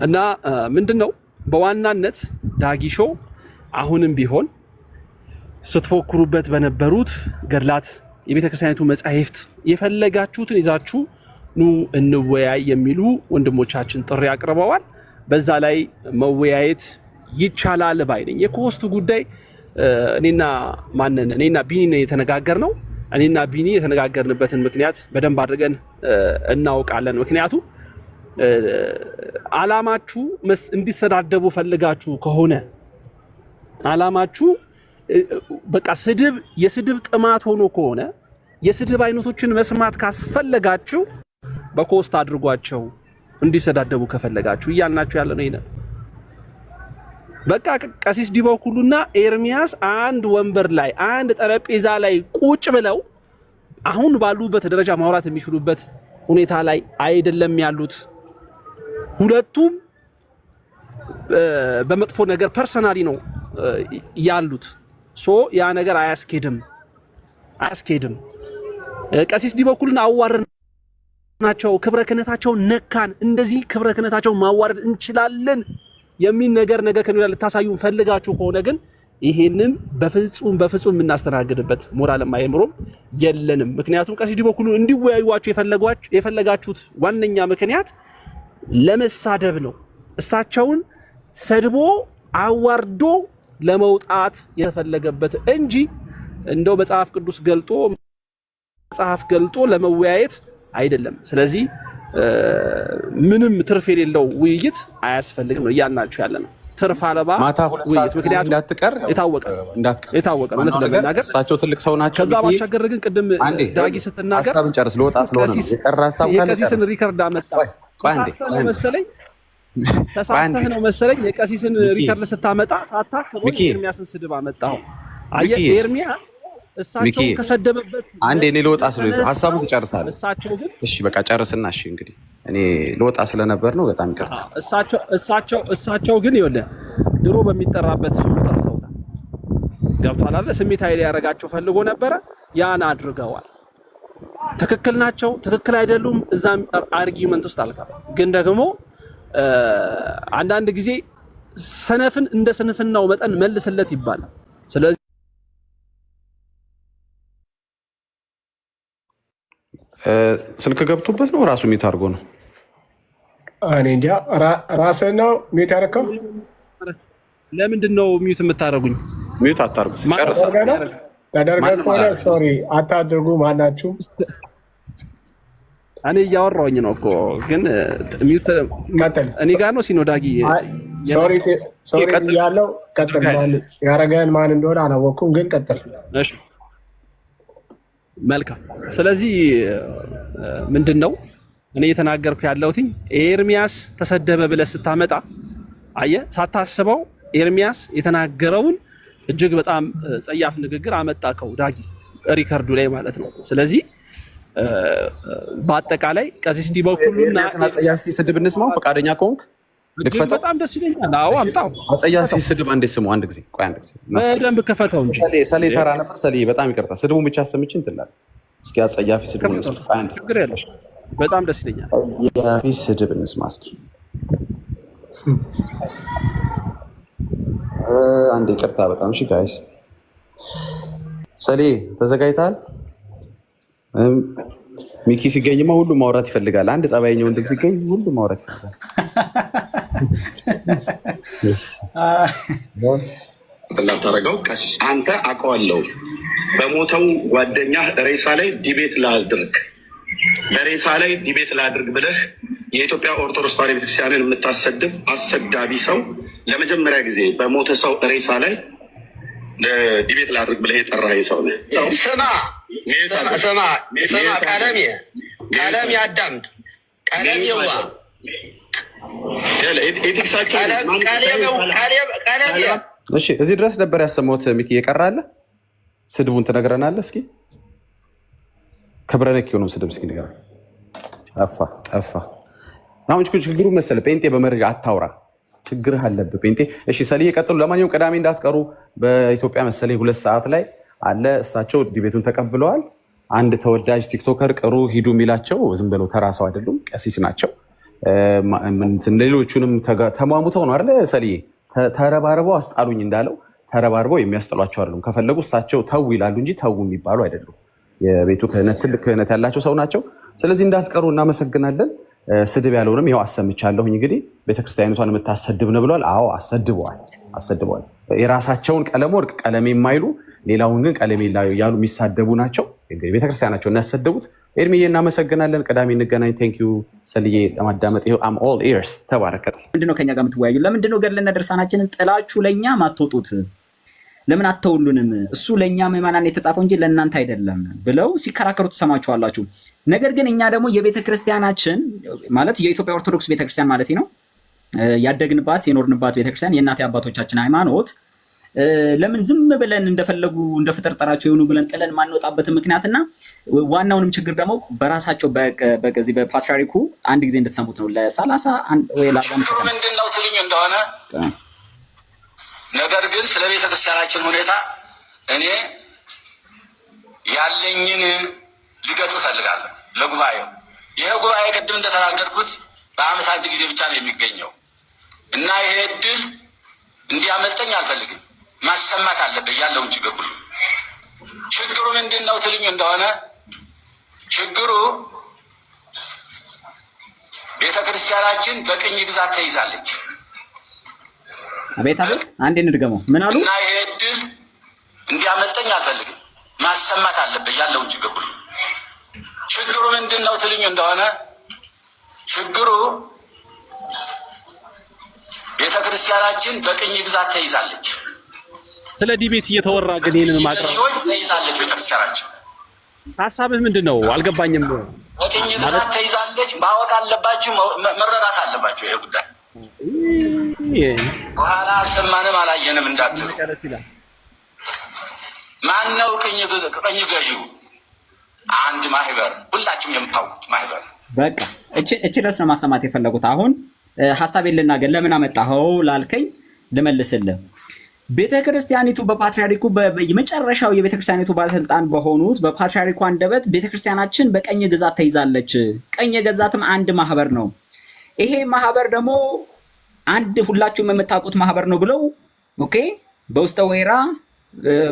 እና ምንድነው በዋናነት ዳጊሾ አሁንም ቢሆን ስትፎክሩበት በነበሩት ገድላት፣ የቤተክርስቲያኒቱ መጻሕፍት የፈለጋችሁትን ይዛችሁ ኑ እንወያይ የሚሉ ወንድሞቻችን ጥሪ አቅርበዋል። በዛ ላይ መወያየት ይቻላል ባይ ነኝ። የኮስቱ ጉዳይ እኔና ቢኒ የተነጋገርነው እኔና ቢኒ የተነጋገርንበትን ምክንያት በደንብ አድርገን እናውቃለን። ምክንያቱም አላማችሁ እንዲሰዳደቡ ፈልጋችሁ ከሆነ አላማችሁ በቃ የስድብ ጥማት ሆኖ ከሆነ የስድብ አይነቶችን መስማት ካስፈለጋችሁ በኮስት አድርጓቸው እንዲሰዳደቡ ከፈለጋችሁ እያልናችሁ ያለ ነው። ይሄ በቃ ቀሲስ ዲበኩሉና ኤርሚያስ አንድ ወንበር ላይ አንድ ጠረጴዛ ላይ ቁጭ ብለው አሁን ባሉበት ደረጃ ማውራት የሚችሉበት ሁኔታ ላይ አይደለም ያሉት። ሁለቱም በመጥፎ ነገር ፐርሰናሊ ነው ያሉት። ያ ነገር አያስኬድም። ቀሲስ ዲበኩሉን አዋረድናቸው፣ ክብረ ክህነታቸውን ነካን፣ እንደዚህ ክብረ ክህነታቸውን ማዋረድ እንችላለን የሚል ነገር ከነገ ልታሳዩን ፈልጋችሁ ከሆነ ግን ይሄንን በፍጹም የምናስተናግድበት ሞራልም አይምሮም የለንም። ምክንያቱም ቀሲስ ዲበኩሉ እንዲወያዩዋችሁ የፈለጋችሁት ዋነኛ ምክንያት ለመሳደብ ነው። እሳቸውን ሰድቦ አዋርዶ ለመውጣት የተፈለገበት እንጂ እንደው መጽሐፍ ቅዱስ ገልጦ ለመወያየት አይደለም። ስለዚህ ምንም ትርፍ የሌለው ውይይት አያስፈልግም ነው እያልናችሁ ያለ ነው። ትርፍ አለባ ውይይት። ምክንያቱም የታወቀ ነው ለመናገር እሳቸው ትልቅ ሰው ናቸው። ከዛ ባሻገር ግን ቅድም ዳጊ ስትናገር ሀሳብን ጨርስ ልወጣ ስለሆነ ነው የቀሲስን ሪከርድ አመጣ ተሳስተህ ነው መሰለኝ የቀሲስን ሪከርድ ስታመጣ ሳታስበው ኤርሚያስን ስድብ አመጣው። አየህ ኤርሚያስ እሳቸው ከሰደበበት አንዴ እኔ ልወጣ ስለሆነ ሀሳቡን ትጨርሳለህ። እሳቸው ግን እሺ በቃ ጨርስና እሺ እንግዲህ እኔ ልወጣ ስለነበር ነው በጣም ይቅርታ። እሳቸው ግን ይኸውልህ ድሮ በሚጠራበት ስሙ ጠርተውታል። ገብቷል አይደል? ስሜታዊ ሊያረጋቸው ፈልጎ ነበረ፣ ያን አድርገዋል። ትክክል ናቸው ትክክል አይደሉም እዛም አርጊውመንት ውስጥ አልገባም። ግን ደግሞ አንዳንድ ጊዜ ሰነፍን እንደ ስንፍናው መጠን መልስለት ይባላል። ስለዚህ ስልክ ገብቶበት ነው ራሱ ሚት አድርጎ ነው። እኔ እንጃ ራስህ ነው ሚት ያደረከው። ለምንድን ነው ሚት የምታደርጉኝ? ሚት አታርጉ። ጨርሰህ ተደርገህ ከሆነ ሶሪ አታድርጉ። ማናችሁ እኔ እያወራሁኝ ነው እኮ ግን ሚት እኔ ጋር ነው ሲኖዳጊ ሶሪ ያለው ቀጥል። ያረጋን ማን እንደሆነ አላወኩም፣ ግን ቀጥል። እሺ መልካም። ስለዚህ ምንድነው እኔ እየተናገርኩ ያለሁት ኤርሚያስ ተሰደበ ብለህ ስታመጣ አየህ፣ ሳታስበው ኤርሚያስ የተናገረውን እጅግ በጣም ጸያፍ ንግግር አመጣከው ዳጊ ሪከርዱ ላይ ማለት ነው። ስለዚህ በአጠቃላይ ቀሲስ ዲበኩሉና ጸያፊ ስድብ እንስማው ፈቃደኛ ከሆንክ ልክፈተው። በጣም ደስ ይለኛል። አዎ አምጣው። ጸያፊ ስድብ አንዴ ስሙ። አንድ ጊዜ ቆይ፣ አንድ ጊዜ በደንብ ከፈተው እንጂ ሰሌ ተራ ነበር። ሰሌ በጣም ይቅርታ፣ ስድቡን ብቻ አሰምቼ እንትን እላለሁ። እስኪ ጸያፊ ስድብ እንስማ። አንድ ችግር የለም፣ በጣም ደስ ይለኛል። ጸያፊ ስድብ እንስማ እስኪ። አንዴ ይቅርታ በጣም እሺ። ጋይስ ሰሌ ተዘጋጅተሃል? ሚኪ ሲገኝማ ሁሉ ማውራት ይፈልጋል። አንድ ጸባይኛ ወንድም ሲገኝ ሁሉ ማውራት ይፈልጋል። ላታረጋው ቀሲስ አንተ አውቀዋለሁ። በሞተው ጓደኛ ሬሳ ላይ ዲቤት ላድርግ በሬሳ ላይ ዲቤት ላድርግ ብለህ የኢትዮጵያ ኦርቶዶክስ ተዋሕዶ ቤተክርስቲያንን የምታሰድብ አሰዳቢ ሰው ለመጀመሪያ ጊዜ በሞተ ሰው ሬሳ ላይ ዲቤት ላድርግ ብለህ የጠራኸኝ ሰው ነህ። ስማ ቀለም ያዳምጥ። ቀለም የዋ እሺ፣ እዚህ ድረስ ነበር ያሰማሁት። ሚኪ የቀራለ ስድቡን ትነግረናለህ እስኪ? ክብረ ነክ የሆነው ስድብ እስኪ ንገረን። ጠፋ። አሁን ችግሩ መሰለህ ጴንጤ በመረጃ አታውራ፣ ችግርህ አለብህ ጴንጤ። እሺ ሰልዬ ቀጥሉ። ለማንኛውም ቅዳሜ እንዳትቀሩ። በኢትዮጵያ መሰለኝ 2 ሰዓት ላይ አለ። እሳቸው ዲቤቱን ተቀብለዋል። አንድ ተወዳጅ ቲክቶከር ቅሩ ሂዱ የሚላቸው ዝም ብለው ተራ ሰው አይደሉም፣ ቀሲስ ናቸው። ሌሎቹንም ተሟሙተው ነው አይደለ ሰልዬ? ተረባርበው አስጣሉኝ እንዳለው ተረባርበው የሚያስጠሏቸው አይደሉም። ከፈለጉ እሳቸው ተው ይላሉ እንጂ ተው የሚባሉ አይደሉም። የቤቱ ክህነት ትልቅ ክህነት ያላቸው ሰው ናቸው። ስለዚህ እንዳትቀሩ እናመሰግናለን። ስድብ ያለውንም ይኸው አሰምቻለሁኝ። እንግዲህ ቤተክርስቲያኒቷን የምታሰድብ ነው ብለዋል። አዎ አሰድበዋል። የራሳቸውን ቀለም ወርቅ ቀለም የማይሉ ሌላውን ግን ቀለም ያሉ የሚሳደቡ ናቸው። እንግዲህ ቤተክርስቲያናቸውን ያሰደቡት። ኤርሚዬ እናመሰግናለን። ቅዳሜ እንገናኝ። ቴንክ ዩ ሰልዬ ለማዳመጥ። ይኸው አም ኦል ኢየርስ። ተባረከት። ምንድነው ከኛ ጋር የምትወያዩ? ለምንድነው ገድልና ድርሳናችንን ጥላችሁ ለእኛ ማትወጡት? ለምን አተውሉንም? እሱ ለእኛ ምዕመናን የተጻፈው እንጂ ለእናንተ አይደለም ብለው ሲከራከሩ ትሰማችኋላችሁ። ነገር ግን እኛ ደግሞ የቤተክርስቲያናችን ማለት የኢትዮጵያ ኦርቶዶክስ ቤተክርስቲያን ማለት ነው ያደግንባት የኖርንባት ቤተክርስቲያን የእናት አባቶቻችን ሃይማኖት ለምን ዝም ብለን እንደፈለጉ እንደፍጥርጥራቸው የሆኑ ብለን ጥለን ማንወጣበትን ምክንያትና ዋናውንም ችግር ደግሞ በራሳቸው በዚህ በፓትርያርኩ አንድ ጊዜ እንድትሰሙት ነው። ለ30 ወይ ለ40 ምንድን ነው ትልኝ እንደሆነ ነገር ግን ስለ ቤተክርስቲያናችን ሁኔታ እኔ ያለኝን ልገልጽ እፈልጋለሁ ለጉባኤው። ይሄ ጉባኤ ቅድም እንደተናገርኩት በዓመት አንድ ጊዜ ብቻ ነው የሚገኘው እና ይሄ እድል እንዲያመልጠኝ አልፈልግም። ማሰማት አለበት ያለውን ችግር ሁሉ። ችግሩ ምንድን ነው ትልኝ እንደሆነ ችግሩ ቤተክርስቲያናችን በቅኝ ግዛት ተይዛለች። አቤት አንዴ እንድገመው። ምን አሉ? እና ይሄ እድል እንዲያመልጠኝ አልፈልግም። ማሰማት አለበት ያለውን ችግር ሁሉ። ችግሩ ምንድን ነው ትልኝ እንደሆነ ችግሩ ቤተክርስቲያናችን በቅኝ ግዛት ተይዛለች። ስለ ዲቤት እየተወራ ግን ይሄንን ማቅረብ ተይዛለች ቤተክርስቲያናችን። ሐሳብህ ምንድን ነው? አልገባኝም። በቅኝ ግዛት ተይዛለች። ማወቅ አለባችሁ፣ መረዳት አለባችሁ። ይሄ ጉዳይ በኋላ አሰማንም አላየንም እንዳትሉ። ማነው ቅኝ ገዢው? አንድ ማህበር፣ ሁላችሁም የምታውቁት ማህበር። በቃ እቺ ድረስ ነው ማሰማት የፈለጉት። አሁን ሐሳቤን ልናገር። ለምን አመጣኸው ላልከኝ ልመልስልህ። ቤተክርስቲያኒቱ በፓትርያርኩ የመጨረሻው የቤተክርስቲያኒቱ ባለስልጣን በሆኑት በፓትርያርኩ አንደበት ቤተክርስቲያናችን በቀኝ ግዛት ተይዛለች። ቀኝ የገዛትም አንድ ማህበር ነው። ይሄ ማህበር ደግሞ አንድ ሁላችሁም የምታውቁት ማህበር ነው ብለው ኦኬ፣ በውስጠ ወይራ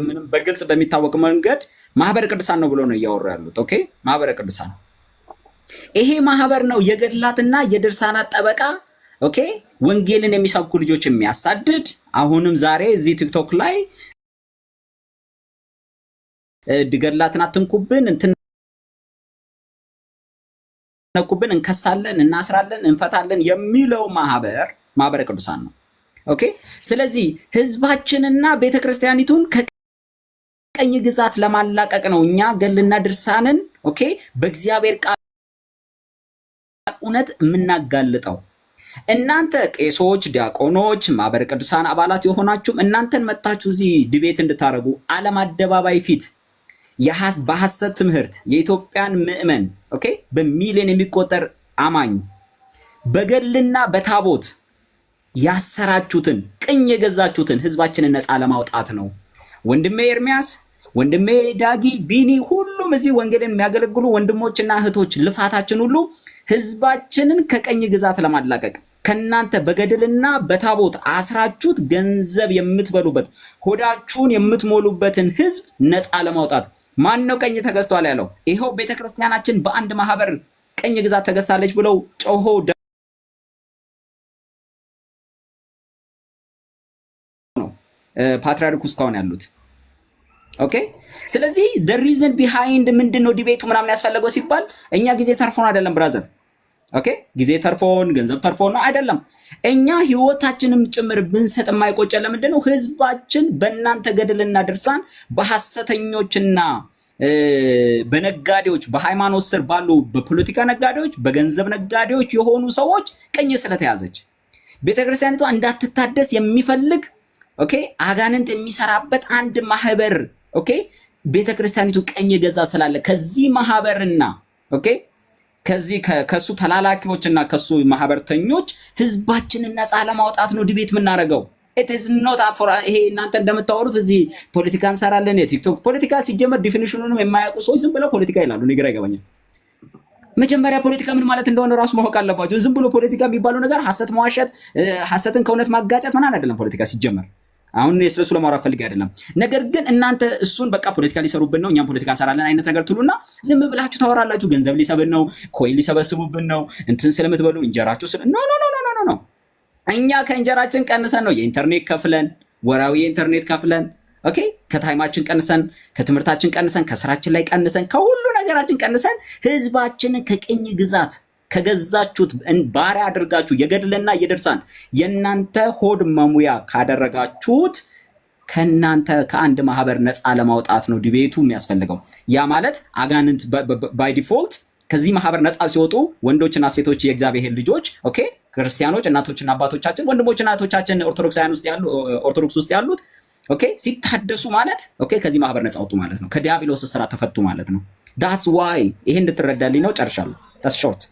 ምንም በግልጽ በሚታወቅ መንገድ ማህበረ ቅዱሳን ነው ብሎ ነው እያወሩ ያሉት። ኦኬ፣ ማህበረ ቅዱሳን ይሄ ማህበር ነው የገድላትና የድርሳናት ጠበቃ። ኦኬ፣ ወንጌልን የሚሰብኩ ልጆች የሚያሳድድ አሁንም ዛሬ እዚህ ቲክቶክ ላይ ገድላትን አትንኩብን፣ እንትነኩብን፣ እንከሳለን፣ እናስራለን፣ እንፈታለን የሚለው ማህበረ ቅዱሳን ነው። ኦኬ፣ ስለዚህ ህዝባችንና ቤተክርስቲያኒቱን ከቀኝ ግዛት ለማላቀቅ ነው እኛ ገድልና ድርሳንን ኦኬ በእግዚአብሔር ቃል እውነት የምናጋልጠው። እናንተ ቄሶች፣ ዲያቆኖች፣ ማህበረ ቅዱሳን አባላት የሆናችሁም እናንተን መጣችሁ እዚህ ዲቤት እንድታረጉ ዓለም አደባባይ ፊት በሐሰት ትምህርት የኢትዮጵያን ምዕመን ኦኬ በሚሊዮን የሚቆጠር አማኝ በገድልና በታቦት ያሰራችሁትን ቅኝ የገዛችሁትን ህዝባችንን ነፃ ለማውጣት ነው። ወንድሜ ኤርሚያስ፣ ወንድሜ ዳጊ፣ ቢኒ፣ ሁሉም እዚህ ወንጌልን የሚያገለግሉ ወንድሞችና እህቶች ልፋታችን ሁሉ ህዝባችንን ከቀኝ ግዛት ለማላቀቅ ከናንተ በገድልና በታቦት አስራችሁት ገንዘብ የምትበሉበት ሆዳችሁን የምትሞሉበትን ህዝብ ነፃ ለማውጣት ማን ነው ቀኝ ተገዝቷል ያለው? ይሄው ቤተክርስቲያናችን በአንድ ማህበር ቀኝ ግዛት ተገዝታለች ብለው ጮሆ ነው ፓትርያርኩ እስካሁን ያሉት። ኦኬ፣ ስለዚህ the reason behind ምንድነው ዲቤቱ ምናምን ያስፈልገው ሲባል እኛ ጊዜ ተርፎን አይደለም ብራዘር። ኦኬ፣ ጊዜ ተርፎን ገንዘብ ተርፎን አይደለም። እኛ ህይወታችንም ጭምር ብንሰጥ የማይቆጨን ለምንድነው? ህዝባችን በእናንተ ገድልና ድርሳን በሐሰተኞችና በነጋዴዎች በሃይማኖት ስር ባሉ በፖለቲካ ነጋዴዎች በገንዘብ ነጋዴዎች የሆኑ ሰዎች ቀኝ ስለተያዘች ቤተክርስቲያኒቷ እንዳትታደስ የሚፈልግ ኦኬ አጋንንት የሚሰራበት አንድ ማህበር ኦኬ ቤተክርስቲያኒቱ ቀኝ ገዛ ስላለ ከዚህ ማህበርና ኦኬ ከዚህ ከሱ ተላላኪዎችና ከሱ ማህበርተኞች ህዝባችንን ነፃ ለማውጣት ነው ዲቤት የምናደርገው። it is not for ይሄ እናንተ እንደምታወሩት እዚህ ፖለቲካ እንሰራለን የቲክቶክ ፖለቲካ ሲጀመር ዲፊኒሽኑንም የማያውቁ ሰዎች ዝም ብለው ፖለቲካ ይላሉ። እኔ ግራ ይገባኛል። መጀመሪያ ፖለቲካ ምን ማለት እንደሆነ ራሱ ማወቅ አለባቸው። ዝም ብሎ ፖለቲካ የሚባለው ነገር ሐሰት መዋሸት፣ ሐሰትን ከእውነት ማጋጨት ምናምን አይደለም ፖለቲካ ሲጀመር። አሁን ስለሱ ለማውራት ፈልጌ አይደለም። ነገር ግን እናንተ እሱን በቃ ፖለቲካ ሊሰሩብን ነው እኛም ፖለቲካ እንሰራለን አይነት ነገር ትሉና ዝም ብላችሁ ታወራላችሁ። ገንዘብ ሊሰብን ነው፣ ኮይን ሊሰበስቡብን ነው፣ እንትን ስለምትበሉ እንጀራችሁ ኖ እኛ ከእንጀራችን ቀንሰን ነው የኢንተርኔት ከፍለን ወራዊ የኢንተርኔት ከፍለን ኦኬ፣ ከታይማችን ቀንሰን ከትምህርታችን ቀንሰን ከስራችን ላይ ቀንሰን ከሁሉ ነገራችን ቀንሰን ህዝባችንን ከቅኝ ግዛት ከገዛችሁት ባሪያ አድርጋችሁ የገድልና የድርሳን የናንተ ሆድ መሙያ ካደረጋችሁት ከናንተ ከአንድ ማህበር ነፃ ለማውጣት ነው ዲቤቱ የሚያስፈልገው። ያ ማለት አጋንንት ባይ ዲፎልት ከዚህ ማህበር ነፃ ሲወጡ ወንዶችና ሴቶች የእግዚአብሔር ልጆች ኦኬ፣ ክርስቲያኖች እናቶችና አባቶቻችን ወንድሞችና እህቶቻችን ኦርቶዶክስ ውስጥ ያሉት ኦኬ ሲታደሱ ማለት ኦኬ ከዚህ ማህበር ነፃ ወጡ ማለት ነው። ከዲያብሎስ ስራ ተፈቱ ማለት ነው። ዳትስ ዋይ ይሄን እንድትረዳልኝ ነው። ጨርሻለሁ። ዳትስ ሾርት